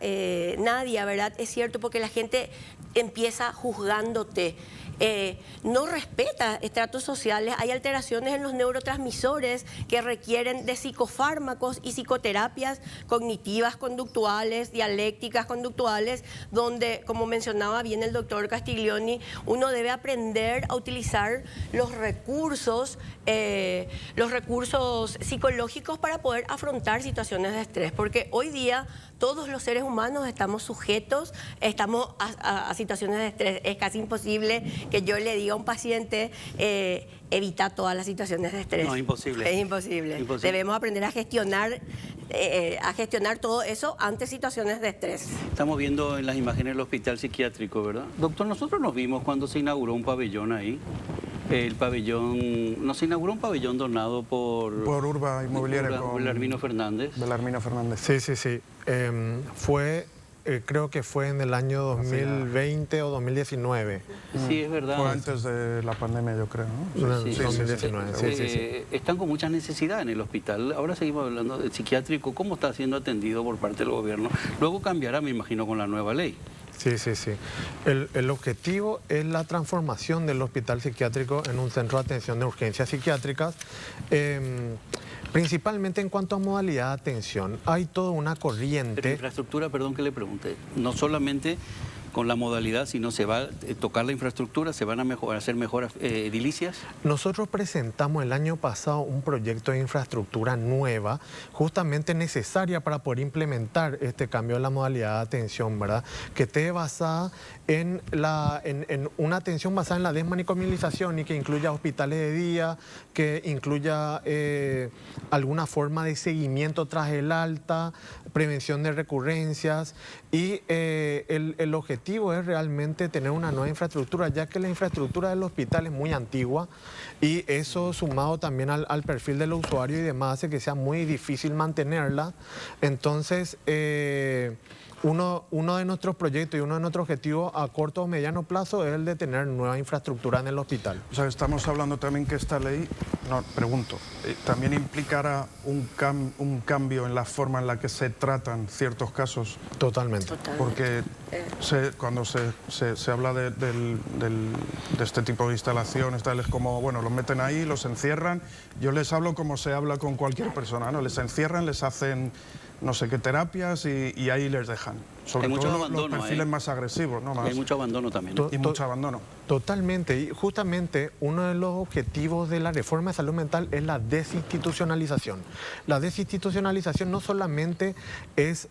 Nadia, ¿verdad? Es cierto, porque la gente empieza juzgándote. No respeta estratos sociales, hay alteraciones en los neurotransmisores que requieren de psicofármacos y psicoterapias cognitivas conductuales, dialécticas conductuales, donde, como mencionaba bien el doctor Castiglioni, uno debe aprender a utilizar los recursos psicológicos para poder afrontar situaciones de estrés, porque hoy día todos los seres humanos estamos sujetos, a situaciones de estrés. Es casi imposible que yo le diga a un paciente, evita todas las situaciones de estrés. No, imposible. Es imposible. Debemos aprender a gestionar todo eso ante situaciones de estrés. Estamos viendo en las imágenes el hospital psiquiátrico, ¿verdad? Doctor, nosotros nos vimos cuando se inauguró un pabellón ahí. El pabellón, nos inauguró un pabellón donado por Urba Inmobiliaria con Belarmino Fernández. Belarmino Fernández. Sí. Fue creo que fue en el año 2020 o 2019. Sí, es verdad. Fue antes de la pandemia, yo creo, ¿no? Sí, 2019, sí. Están con mucha necesidad en el hospital. Ahora seguimos hablando del psiquiátrico, cómo está siendo atendido por parte del gobierno. Luego cambiará, me imagino, con la nueva ley. Sí. El objetivo es la transformación del hospital psiquiátrico en un centro de atención de urgencias psiquiátricas. Principalmente en cuanto a modalidad de atención, hay toda una corriente. Pero infraestructura, perdón que le pregunte, no solamente con la modalidad, sino se va a tocar la infraestructura, se van a hacer mejoras edilicias. Nosotros presentamos el año pasado un proyecto de infraestructura nueva, justamente necesaria para poder implementar este cambio de la modalidad de atención, ¿verdad? Que esté basada en una atención basada en la desmanicomialización y que incluya hospitales de día, que incluya alguna forma de seguimiento tras el alta, prevención de recurrencias y el objetivo es realmente tener una nueva infraestructura, ya que la infraestructura del hospital es muy antigua y eso sumado también al perfil del usuario y demás hace que sea muy difícil mantenerla. Entonces, uno de nuestros proyectos y uno de nuestros objetivos a corto o mediano plazo es el de tener nueva infraestructura en el hospital. O sea, estamos hablando también que esta ley, pregunto, ¿también implicará un cambio en la forma en la que se tratan ciertos casos? Totalmente. Porque cuando se habla de este tipo de instalaciones, tal, es como, bueno, los meten ahí, los encierran. Yo les hablo como se habla con cualquier persona, ¿no? Les encierran, les hacen no sé qué terapias y ahí les dejan. Sobre todo los perfiles más agresivos, ¿no? Hay mucho abandono también. Y mucho abandono. Totalmente. Y justamente uno de los objetivos de la reforma de salud mental es la desinstitucionalización. La desinstitucionalización no solamente es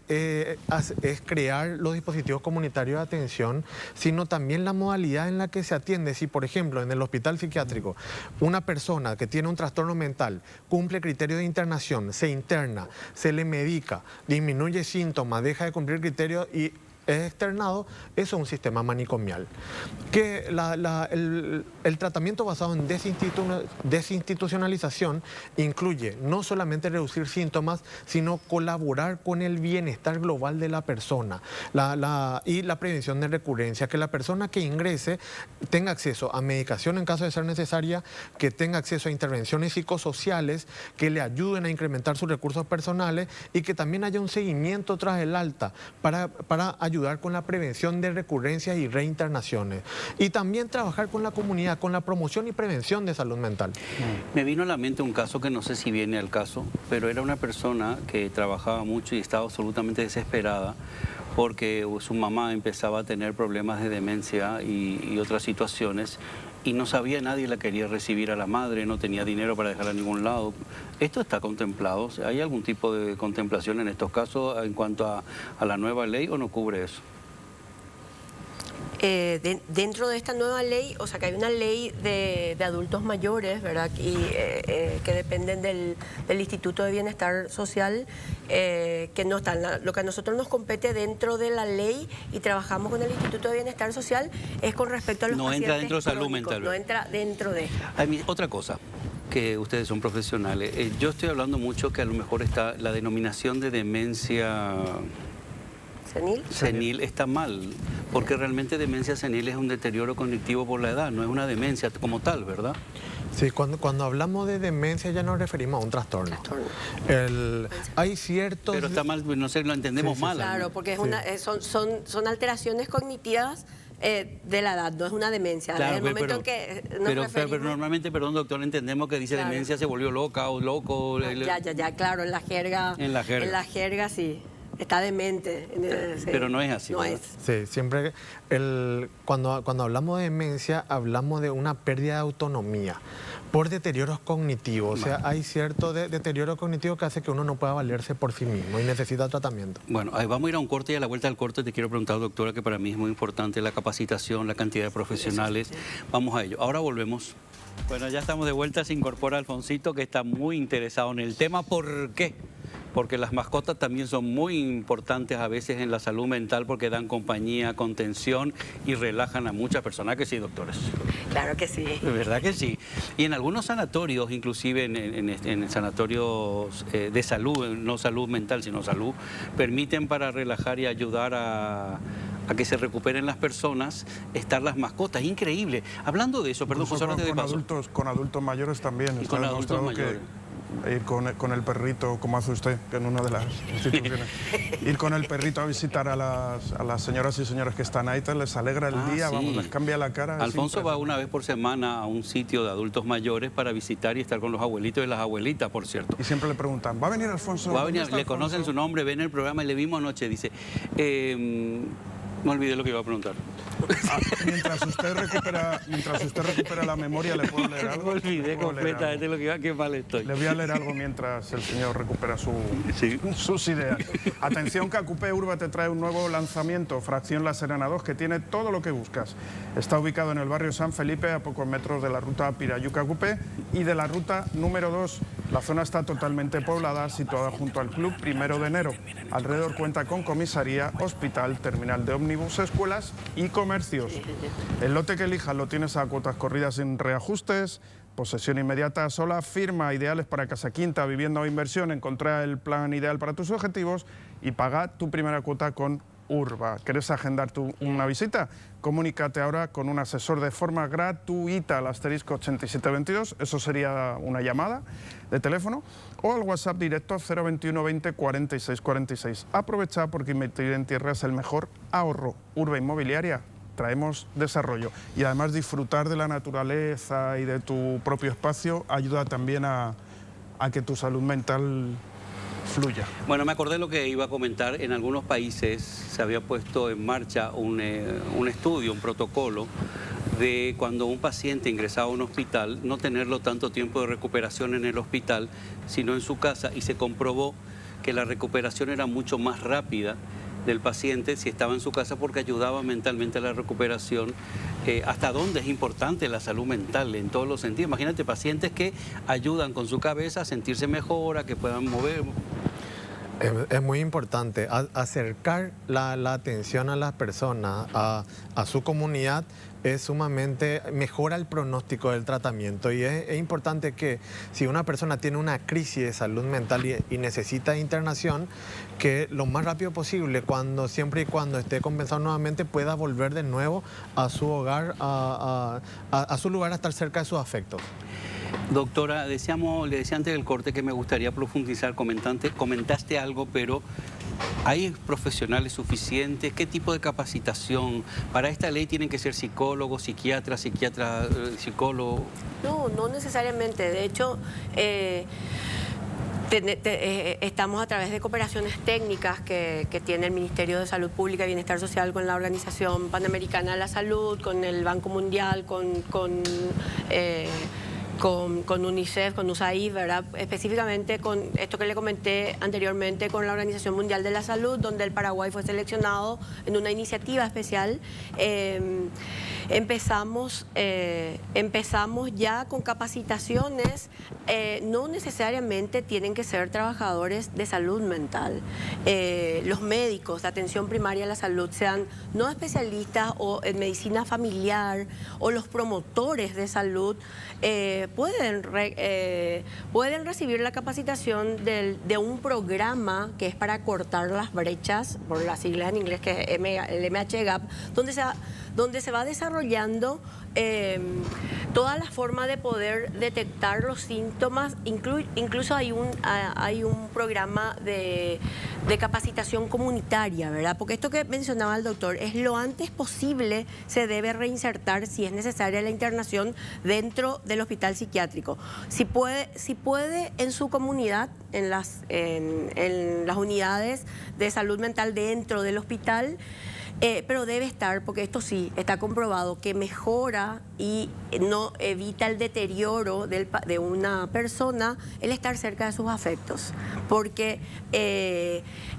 crear los dispositivos comunitarios de atención, sino también la modalidad en la que se atiende. Si, por ejemplo, en el hospital psiquiátrico, una persona que tiene un trastorno mental cumple criterios de internación, se interna, se le medica, disminuye síntomas, deja de cumplir criterios y es externado, eso es un sistema manicomial. Que el tratamiento basado en desinstitucionalización incluye no solamente reducir síntomas, sino colaborar con el bienestar global de la persona y la prevención de recurrencia, que la persona que ingrese tenga acceso a medicación en caso de ser necesaria, que tenga acceso a intervenciones psicosociales que le ayuden a incrementar sus recursos personales y que también haya un seguimiento tras el alta para ayudar con la prevención de recurrencias y reinternaciones. Y también trabajar con la comunidad, con la promoción y prevención de salud mental. Me vino a la mente un caso que no sé si viene al caso, pero era una persona que trabajaba mucho y estaba absolutamente desesperada porque su mamá empezaba a tener problemas de demencia y otras situaciones y no sabía, nadie la quería recibir a la madre, no tenía dinero para dejarla a ningún lado. ¿Esto está contemplado? ¿Hay algún tipo de contemplación en estos casos en cuanto a la nueva ley o no cubre eso? Dentro de esta nueva ley, o sea que hay una ley de adultos mayores, ¿verdad? Y que dependen del Instituto de Bienestar Social, que no están. Lo que a nosotros nos compete dentro de la ley y trabajamos con el Instituto de Bienestar Social es con respecto a los pacientes. No entra dentro de salud crónicos, mental. No entra dentro de. Otra cosa, que ustedes son profesionales. Yo estoy hablando mucho que a lo mejor está la denominación de demencia senil está mal, porque realmente demencia senil es un deterioro cognitivo por la edad, no es una demencia como tal, ¿verdad? Sí, cuando hablamos de demencia ya nos referimos a un trastorno. Hay ciertos... Pero está mal, no sé, lo entendemos mal. Claro, porque son alteraciones cognitivas de la edad, no es una demencia. Claro, en el momento en que pero normalmente, perdón doctor, entendemos que dice demencia se volvió loca o loco. Ya, claro, en la jerga sí. Está demente. Pero no es así. No es. Sí, siempre cuando hablamos de demencia hablamos de una pérdida de autonomía por deterioros cognitivos. O sea, hay cierto deterioro cognitivo que hace que uno no pueda valerse por sí mismo y necesita tratamiento. Bueno, vamos a ir a un corte y a la vuelta al corte te quiero preguntar, doctora, que para mí es muy importante la capacitación, la cantidad de profesionales. Sí. Vamos a ello. Ahora volvemos. Bueno, ya estamos de vuelta. Se incorpora Alfonsito, que está muy interesado en el tema. ¿Por qué? porque las mascotas también son muy importantes a veces en la salud mental porque dan compañía, contención y relajan a muchas personas. ¿Que sí, doctores? Claro que sí. De verdad que sí. Y en algunos sanatorios, inclusive en sanatorios de salud, no salud mental, sino salud, permiten para relajar y ayudar a que se recuperen las personas, estar las mascotas. Increíble. Hablando de eso, perdón, José, ahora te doy paso. Con adultos mayores también. Y Está con adultos demostrado mayores. que ir con el perrito, como hace usted, que en una de las instituciones, ir con el perrito a visitar a las señoras y señores que están ahí, les alegra el día, sí. vamos, les cambia la cara. Alfonso va una vez por semana a un sitio de adultos mayores para visitar y estar con los abuelitos y las abuelitas, por cierto. Y siempre le preguntan, ¿va a venir Alfonso? Va a venir, ¿Dónde está le Alfonso? conocen su nombre, ven el programa y le vimos anoche, dice... no olvidé lo que iba a preguntar. Mientras usted recupera la memoria, ¿le puedo leer algo? Me olvidé completamente lo que iba, qué mal estoy. Le voy a leer algo mientras el señor recupera Sí. sus ideas. Atención, que Acupé Urba te trae un nuevo lanzamiento, Fracción La Serena 2, que tiene todo lo que buscas. Está ubicado en el barrio San Felipe, a pocos metros de la ruta Pirayuca-Acupé y de la ruta número 2. La zona está totalmente poblada, situada junto al Club 1 de Enero. Alrededor cuenta con comisaría, hospital, terminal de ómnibus, escuelas y comercios. El lote que elijas lo tienes a cuotas corridas sin reajustes, posesión inmediata sola, firma, ideales para casa quinta, vivienda o inversión. Encontrá el plan ideal para tus objetivos y paga tu primera cuota con Urba. ¿Quieres agendar una visita? Comunícate ahora con un asesor de forma gratuita al asterisco 8722, eso sería una llamada de teléfono, o al WhatsApp directo 021 20 46 46. Aprovecha porque invertir en tierra es el mejor ahorro. Urba Inmobiliaria, traemos desarrollo. Y además disfrutar de la naturaleza y de tu propio espacio ayuda también a que tu salud mental fluya. Bueno, me acordé lo que iba a comentar. En algunos países se había puesto en marcha un estudio, un protocolo de cuando un paciente ingresaba a un hospital, no tenerlo tanto tiempo de recuperación en el hospital, sino en su casa, y se comprobó que la recuperación era mucho más rápida del paciente si estaba en su casa porque ayudaba mentalmente a la recuperación. Hasta dónde es importante la salud mental en todos los sentidos. Imagínate pacientes que ayudan con su cabeza a sentirse mejor, a que puedan mover. Es muy importante acercar la atención a las personas, a su comunidad, es sumamente, mejora el pronóstico del tratamiento, y es importante que si una persona tiene una crisis de salud mental y necesita internación, que lo más rápido posible, siempre y cuando esté compensado nuevamente, pueda volver de nuevo a su hogar, a su lugar, a estar cerca de sus afectos. Doctora, le decía antes del corte que me gustaría profundizar, comentaste algo, pero ¿hay profesionales suficientes? ¿Qué tipo de capacitación? Para esta ley tienen que ser psicólogos, psiquiatras, psicólogos. No necesariamente. De hecho, estamos a través de cooperaciones técnicas que tiene el Ministerio de Salud Pública y Bienestar Social con la Organización Panamericana de la Salud, con el Banco Mundial, con UNICEF, con USAID, ¿verdad? Específicamente con esto que le comenté anteriormente, con la Organización Mundial de la Salud, donde el Paraguay fue seleccionado en una iniciativa especial. Empezamos ya con capacitaciones, no necesariamente tienen que ser trabajadores de salud mental. Los médicos de atención primaria a la salud, sean no especialistas o en medicina familiar, o los promotores de salud, pueden recibir la capacitación de un programa que es para cortar las brechas, por las siglas en inglés, que es el MHGAP, donde se va desarrollando toda la forma de poder detectar los síntomas. Incluso hay un programa de capacitación comunitaria, ¿verdad? Porque esto que mencionaba el doctor es lo antes posible se debe reinsertar, si es necesaria la internación dentro del hospital psiquiátrico. Si puede en su comunidad, en las unidades de salud mental dentro del hospital, Pero debe estar, porque esto sí, está comprobado que mejora y no evita el deterioro de una persona el estar cerca de sus afectos. Porque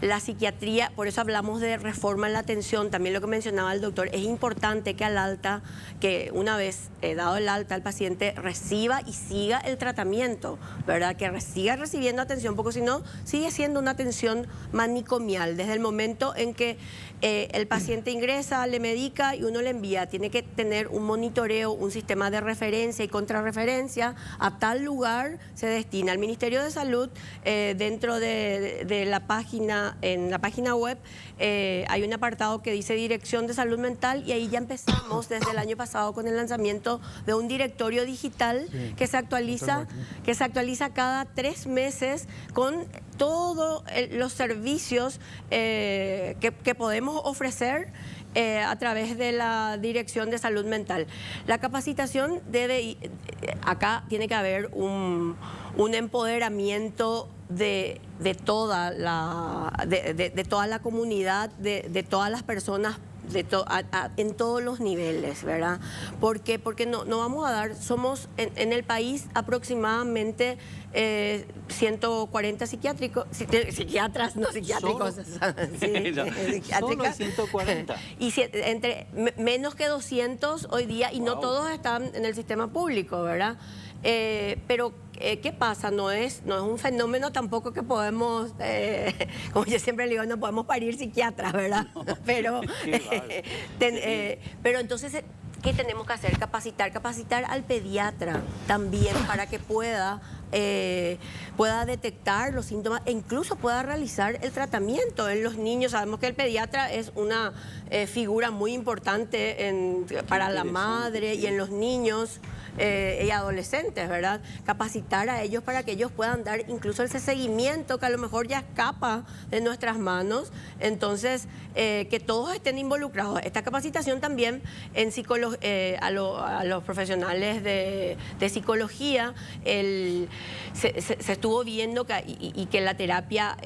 la psiquiatría, por eso hablamos de reforma en la atención, también lo que mencionaba el doctor, es importante que al alta, que una vez dado el alta, el paciente reciba y siga el tratamiento, ¿verdad? Que siga recibiendo atención, porque si no, sigue siendo una atención manicomial. Desde el momento en que el paciente ingresa, le medica y uno le envía, tiene que tener un monitoreo, un sistema de referencia y contrarreferencia. A tal lugar se destina. El Ministerio de Salud, dentro de la página, en la página web, hay un apartado que dice Dirección de Salud Mental, y ahí ya empezamos desde el año pasado con el lanzamiento de un directorio digital que se actualiza cada 3 meses con todos los servicios que podemos ofrecer a través de la Dirección de Salud Mental. La capacitación acá tiene que haber un empoderamiento de toda la comunidad, de todas las personas, en todos los niveles, ¿verdad? Porque no vamos a dar, somos en el país aproximadamente 140 psiquiatras, no psiquiátricos, Solo 140. Y menos que 200 hoy día, y no todos están en el sistema público, ¿verdad? Pero ¿qué pasa? No es un fenómeno tampoco que podemos, como yo siempre le digo, no podemos parir psiquiatras, ¿verdad? No, pero entonces, ¿qué tenemos que hacer? Capacitar al pediatra también para que pueda detectar los síntomas e incluso pueda realizar el tratamiento en los niños. Sabemos que el pediatra es una figura muy importante para la madre y en los niños y adolescentes, ¿verdad? Capacitar a ellos para que ellos puedan dar incluso ese seguimiento que a lo mejor ya escapa de nuestras manos. Entonces, que todos estén involucrados. Esta capacitación también en a los profesionales de psicología, se estuvo viendo que la terapia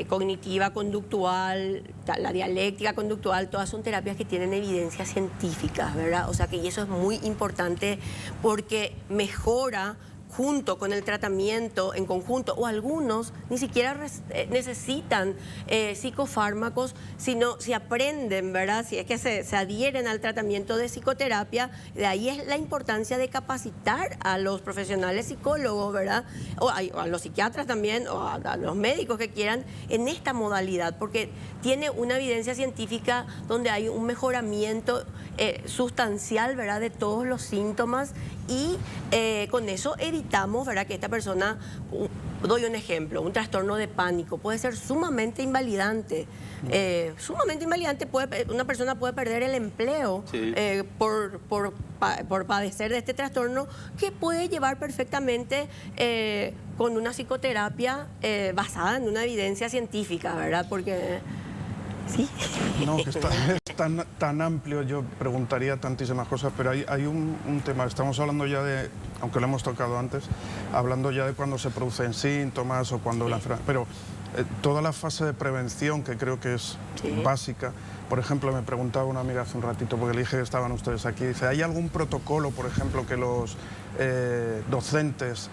cognitiva conductual, la dialéctica conductual, todas son terapias que tienen evidencias científicas, ¿verdad? O sea que eso es muy importante porque mejora junto con el tratamiento en conjunto, o algunos ni siquiera necesitan psicofármacos, sino si aprenden, ¿verdad? Si es que se adhieren al tratamiento de psicoterapia. De ahí es la importancia de capacitar a los profesionales psicólogos, ¿verdad? O a los psiquiatras también, o a los médicos que quieran, en esta modalidad, porque tiene una evidencia científica donde hay un mejoramiento sustancial, ¿verdad?, de todos los síntomas, y con eso evitamos, ¿verdad?, que esta persona, doy un ejemplo, un trastorno de pánico puede ser sumamente invalidante. Una persona puede perder el empleo por padecer de este trastorno, que puede llevar perfectamente con una psicoterapia basada en una evidencia científica, ¿verdad? Porque... Sí. No, que es tan amplio, yo preguntaría tantísimas cosas, pero hay un tema, estamos hablando ya de, aunque lo hemos tocado antes, hablando ya de cuando se producen síntomas o cuando la enfermedad, pero toda la fase de prevención, que creo que es básica. Por ejemplo, me preguntaba una amiga hace un ratito, porque le dije que estaban ustedes aquí, dice, ¿hay algún protocolo, por ejemplo, que los docentes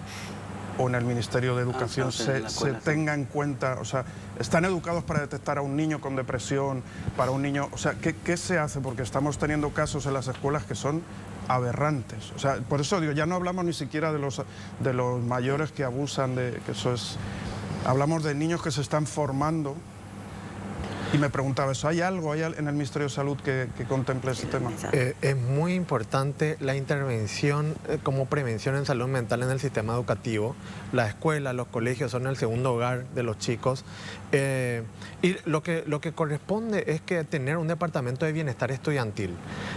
o en el Ministerio de Educación se tenga en cuenta? O sea, ¿están educados para detectar a un niño con depresión, para un niño? O sea, ¿qué se hace? Porque estamos teniendo casos en las escuelas que son aberrantes. O sea, por eso digo, ya no hablamos ni siquiera de los mayores que abusan de... que eso es... Hablamos de niños que se están formando. Y me preguntaba eso, ¿hay algo en el Ministerio de Salud que contemple ese tema? Es muy importante la intervención como prevención en salud mental en el sistema educativo. La escuela, los colegios son el segundo hogar de los chicos. Y lo que corresponde es que tener un departamento de bienestar estudiantil,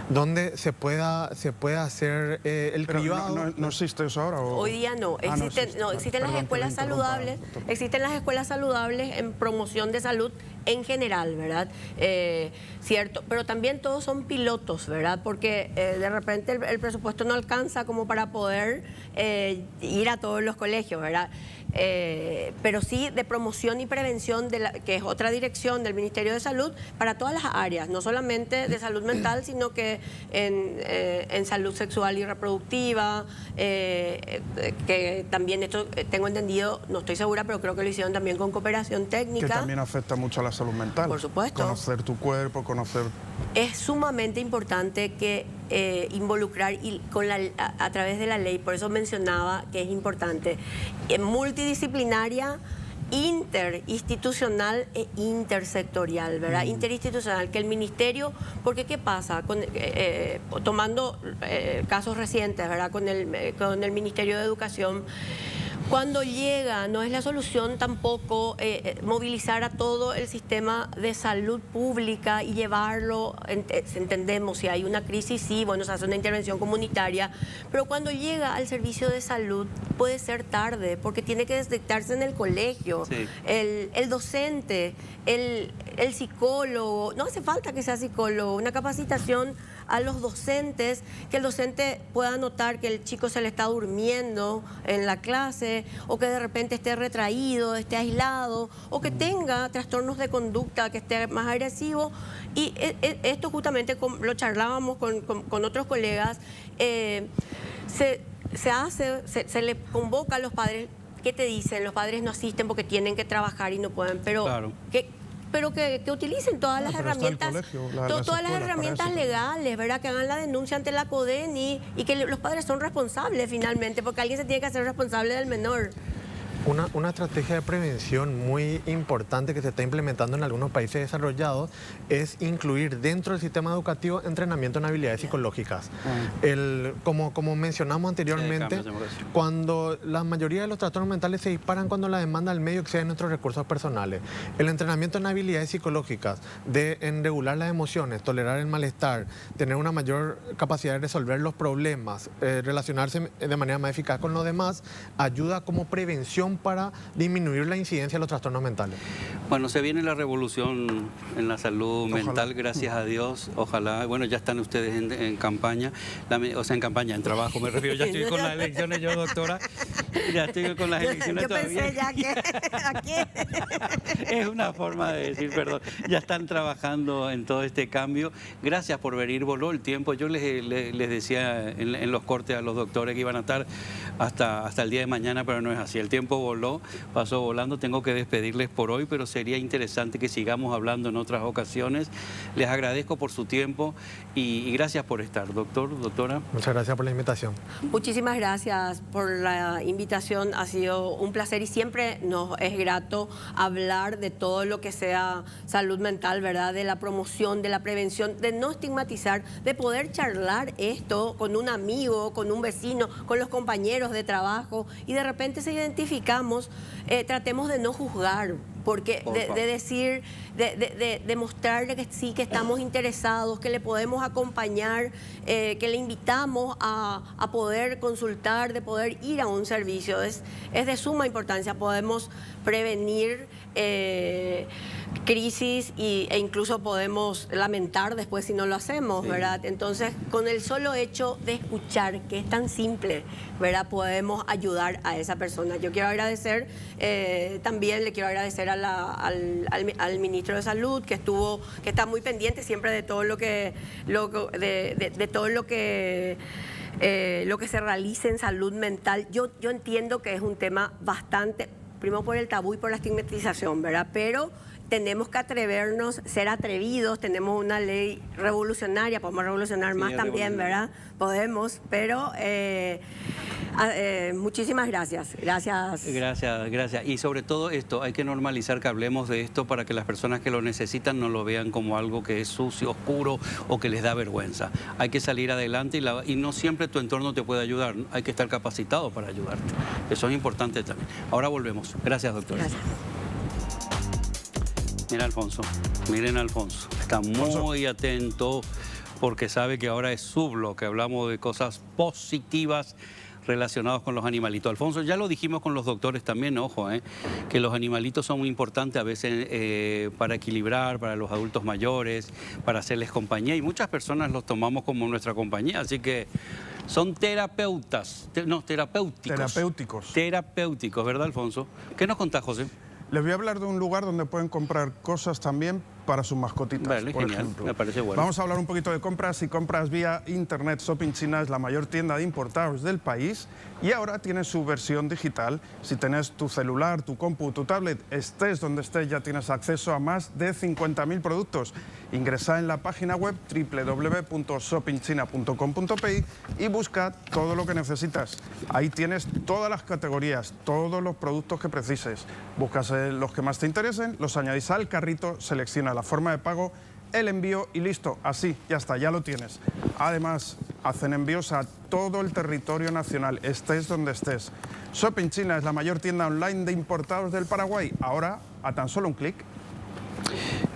donde se pueda hacer el cribado. ¿No existe eso ahora? ¿O? Hoy día no. Existen las escuelas saludables. Existen las escuelas saludables en promoción de salud en general, ¿verdad? Cierto, pero también todos son pilotos, ¿verdad? Porque de repente el presupuesto no alcanza como para poder ir a todos los colegios, ¿verdad? pero sí de promoción y prevención, que es otra dirección del Ministerio de Salud, para todas las áreas, no solamente de salud mental, sino que en salud sexual y reproductiva, que también esto tengo entendido, no estoy segura, pero creo que lo hicieron también con cooperación técnica. Que también afecta mucho a la salud mental. Por supuesto. Conocer tu cuerpo, conocer... Es sumamente importante que involucrar y a través de la ley, por eso mencionaba que es importante, multidisciplinaria, interinstitucional e intersectorial, ¿verdad? Interinstitucional, que el ministerio, porque ¿qué pasa? Tomando casos recientes, ¿verdad? Con el Ministerio de Educación, cuando llega, no es la solución tampoco movilizar a todo el sistema de salud pública y llevarlo, entendemos, si hay una crisis, sí, bueno, se hace una intervención comunitaria, pero cuando llega al servicio de salud puede ser tarde, porque tiene que detectarse en el colegio, sí. El docente, el psicólogo, no hace falta que sea psicólogo, una capacitación a los docentes, que el docente pueda notar que el chico se le está durmiendo en la clase, o que de repente esté retraído, esté aislado, o que tenga trastornos de conducta, que esté más agresivo. Y esto justamente lo charlábamos con otros colegas, se le convoca a los padres. ¿Qué te dicen? Los padres no asisten porque tienen que trabajar y no pueden, pero claro. Pero que utilicen todas las herramientas, todas las herramientas legales, ¿verdad? Que hagan la denuncia ante la CODENI y que los padres son responsables finalmente, porque alguien se tiene que hacer responsable del menor. Una estrategia de prevención muy importante que se está implementando en algunos países desarrollados es incluir dentro del sistema educativo entrenamiento en habilidades psicológicas. Como mencionamos anteriormente, cuando la mayoría de los trastornos mentales se disparan cuando la demanda del medio excede nuestros recursos personales. El entrenamiento en habilidades psicológicas, en regular las emociones, tolerar el malestar, tener una mayor capacidad de resolver los problemas, relacionarse de manera más eficaz con los demás, ayuda como prevención para disminuir la incidencia de los trastornos mentales. Bueno, se viene la revolución en la salud mental, gracias a Dios. Ojalá, bueno, ya están ustedes en campaña, o sea, en campaña, en trabajo, me refiero. Ya estoy con las elecciones, yo, doctora, ya estoy con las elecciones yo todavía. Pensé ya que aquí... Es una forma de decir, perdón. Ya están trabajando en todo este cambio. Gracias por venir, voló el tiempo. Yo les decía en los cortes a los doctores que iban a estar hasta el día de mañana, pero no es así. El tiempo voló, pasó volando. Tengo que despedirles por hoy, pero sería interesante que sigamos hablando en otras ocasiones. Les agradezco por su tiempo y gracias por estar, doctora. Muchas gracias por la invitación. Muchísimas gracias por la invitación. Ha sido un placer y siempre nos es grato hablar de todo lo que sea salud mental, ¿verdad? De la promoción, de la prevención, de no estigmatizar, de poder charlar esto con un amigo, con un vecino, con los compañeros de trabajo, y de repente se identificamos, tratemos de no juzgar, porque de decir, de mostrarle que sí, que estamos interesados, que le podemos acompañar, que le invitamos a poder consultar, de poder ir a un servicio. Es de suma importancia. Podemos prevenir crisis e incluso podemos lamentar después si no lo hacemos, ¿verdad? Entonces, con el solo hecho de escuchar, que es tan simple, ¿verdad? Podemos ayudar a esa persona. Yo quiero agradecer, también le quiero agradecer al ministro de Salud, que está muy pendiente siempre de todo lo que se realice en salud mental. Yo entiendo que es un tema bastante, primero por el tabú y por la estigmatización, ¿verdad? Pero tenemos que atrevernos, ser atrevidos. Tenemos una ley revolucionaria, podemos revolucionar más también, ¿verdad? Podemos, pero muchísimas gracias. Gracias. Y sobre todo esto, hay que normalizar que hablemos de esto para que las personas que lo necesitan no lo vean como algo que es sucio, oscuro o que les da vergüenza. Hay que salir adelante y no siempre tu entorno te puede ayudar. Hay que estar capacitado para ayudarte. Eso es importante también. Ahora volvemos. Gracias, doctora. Gracias. Miren Alfonso, está muy atento porque sabe que ahora es su bloque, hablamos de cosas positivas relacionadas con los animalitos. Alfonso, ya lo dijimos con los doctores también, ojo, que los animalitos son muy importantes a veces para equilibrar, para los adultos mayores, para hacerles compañía, y muchas personas los tomamos como nuestra compañía, así que Son terapeutas, terapéuticos. Terapéuticos. Terapéuticos, ¿verdad, Alfonso? ¿Qué nos contás, José? Les voy a hablar de un lugar donde pueden comprar cosas también para sus mascotitas, Vale, por genial, ejemplo. me parece bueno. Vamos a hablar un poquito de compras y compras vía internet. Shopping China es la mayor tienda de importados del país y ahora tiene su versión digital. Si tenés tu celular, tu compu, tu tablet, estés donde estés, ya tienes acceso a más de 50.000 productos. Ingresa en la página web www.shoppingchina.com.pi y busca todo lo que necesitas. Ahí tienes todas las categorías, todos los productos que precises. Buscas los que más te interesen, los añadís al carrito, selecciona la forma de pago, el envío y listo. Así, ya está, ya lo tienes. Además, hacen envíos a todo el territorio nacional, estés donde estés. Shopping China es la mayor tienda online de importados del Paraguay. Ahora, a tan solo un clic.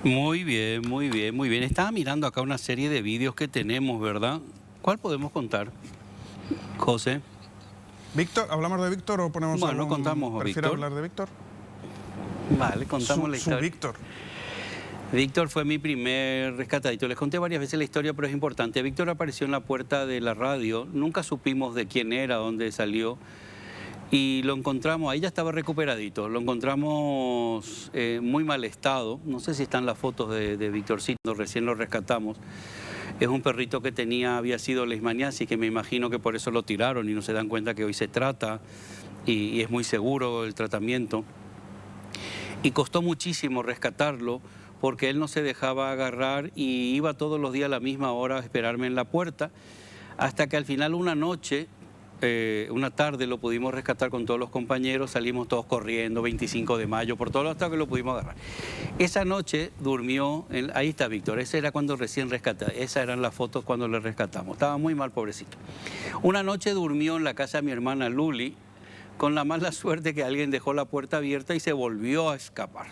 Muy bien, muy bien, muy bien. Estaba mirando acá una serie de vídeos que tenemos, ¿verdad? ¿Cuál podemos contar, José? Víctor, ¿hablamos de Víctor o ponemos Bueno, algún... contamos a ¿Prefiere Víctor. hablar de Víctor? Vale, contamos la Su historia. Víctor. Víctor fue mi primer rescatadito. Les conté varias veces la historia, pero es importante. Víctor apareció en la puerta de la radio. Nunca supimos de quién era, dónde salió. Y lo encontramos, ahí ya estaba recuperadito. Lo encontramos muy mal estado. No sé si están las fotos de Víctorcito, recién lo rescatamos. Es un perrito que había sido leishmaniasis, que me imagino que por eso lo tiraron y no se dan cuenta que hoy se trata y es muy seguro el tratamiento. Y costó muchísimo rescatarlo porque él no se dejaba agarrar y iba todos los días a la misma hora a esperarme en la puerta, hasta que al final una noche, una tarde lo pudimos rescatar con todos los compañeros, salimos todos corriendo, 25 de mayo, por todos los hasta que lo pudimos agarrar. Esa noche durmió, ahí está Víctor, ese era cuando recién rescaté, esas eran las fotos cuando le rescatamos, estaba muy mal, pobrecito. Una noche durmió en la casa de mi hermana Luli, con la mala suerte que alguien dejó la puerta abierta y se volvió a escapar.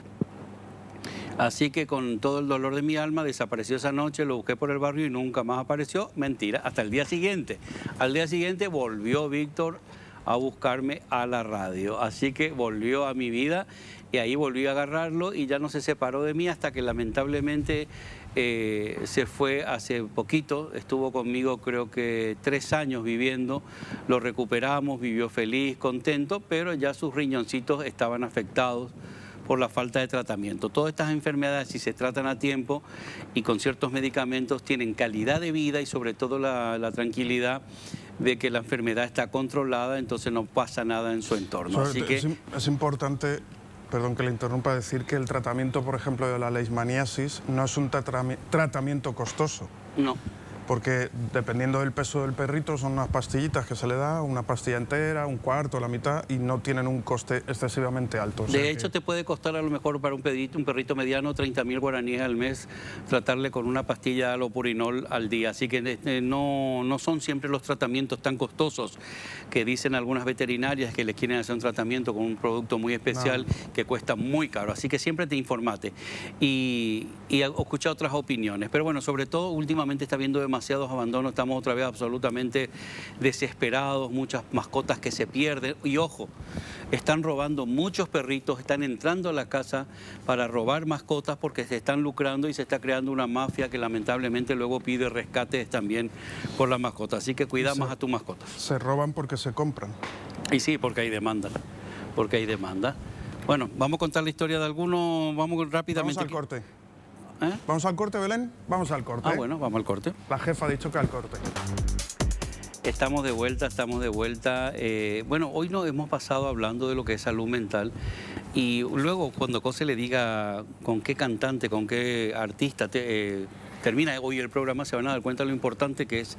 Así que con todo el dolor de mi alma desapareció esa noche, lo busqué por el barrio y nunca más apareció. Mentira, hasta el día siguiente. Al día siguiente volvió Víctor a buscarme a la radio. Así que volvió a mi vida y ahí volví a agarrarlo y ya no se separó de mí hasta que lamentablemente se fue hace poquito. Estuvo conmigo creo que 3 años viviendo. Lo recuperamos, vivió feliz, contento, pero ya sus riñoncitos estaban afectados por la falta de tratamiento. Todas estas enfermedades, si se tratan a tiempo y con ciertos medicamentos, tienen calidad de vida y sobre todo la tranquilidad de que la enfermedad está controlada, entonces no pasa nada en su entorno. Así que es importante, perdón que le interrumpa, decir que el tratamiento, por ejemplo, de la leishmaniasis no es un tratamiento costoso. no. Porque dependiendo del peso del perrito son unas pastillitas que se le da, una pastilla entera, un cuarto, la mitad, y no tienen un coste excesivamente alto. O sea De hecho, te puede costar a lo mejor para un perrito mediano 30.000 guaraníes al mes tratarle con una pastilla de alopurinol al día. Así que no son siempre los tratamientos tan costosos que dicen algunas veterinarias que les quieren hacer un tratamiento con un producto muy especial que cuesta muy caro. Así que siempre te informate y escucha otras opiniones. Pero bueno, sobre todo últimamente está habiendo demasiados abandonos, estamos otra vez absolutamente desesperados, muchas mascotas que se pierden y ojo, están robando muchos perritos, están entrando a la casa para robar mascotas porque se están lucrando y se está creando una mafia que lamentablemente luego pide rescates también por las mascotas, así que cuida más a tus mascotas. Se roban porque se compran. Y sí, porque hay demanda, Bueno, vamos a contar la historia de algunos, vamos rápidamente. Vamos al corte. ¿Eh? ¿Vamos al corte, Belén? Vamos al corte. Bueno, vamos al corte. La jefa ha dicho que al corte. Estamos de vuelta. Bueno, hoy nos hemos pasado hablando de lo que es salud mental y luego cuando José le diga con qué cantante, con qué artista termina hoy el programa, se van a dar cuenta de lo importante que es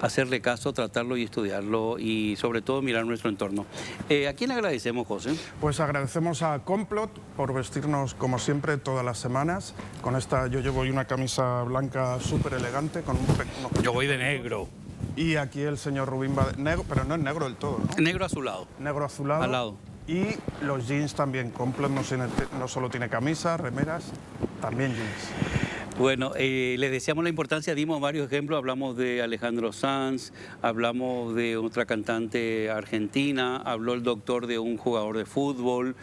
hacerle caso, tratarlo y estudiarlo y sobre todo mirar nuestro entorno. ¿A quién le agradecemos, José? Pues agradecemos a Complot por vestirnos como siempre todas las semanas. Con esta yo llevo hoy una camisa blanca súper elegante con Yo voy de negro. Y aquí el señor Rubín va de negro, pero no es negro del todo, ¿no? Negro azulado. Negro azulado. Al lado. Y los jeans también. Complot no solo tiene camisas, remeras, también jeans. Bueno, les decíamos la importancia, dimos varios ejemplos, hablamos de Alejandro Sanz, hablamos de otra cantante argentina, habló el doctor de un jugador de fútbol.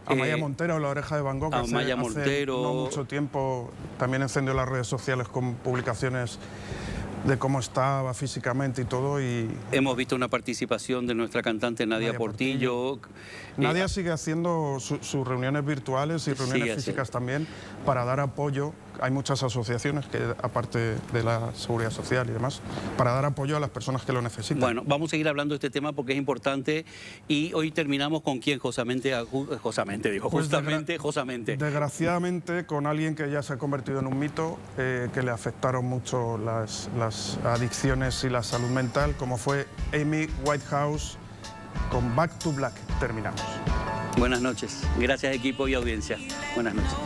Amaya Montero, La Oreja de Van Gogh, Amaya hace Montero. no mucho tiempo también encendió las redes sociales con publicaciones de cómo estaba físicamente y todo. Y Hemos visto una participación de nuestra cantante Nadia Portillo. Nadia sigue haciendo sus reuniones virtuales y reuniones físicas también para dar apoyo. Hay muchas asociaciones, que aparte de la Seguridad Social y demás, para dar apoyo a las personas que lo necesitan. Bueno, vamos a seguir hablando de este tema porque es importante. Y hoy terminamos con quién, Josamente. Desgraciadamente, con alguien que ya se ha convertido en un mito, que le afectaron mucho las adicciones y la salud mental, como fue Amy Whitehouse. Con Back to Black terminamos. Buenas noches. Gracias, equipo y audiencia. Buenas noches.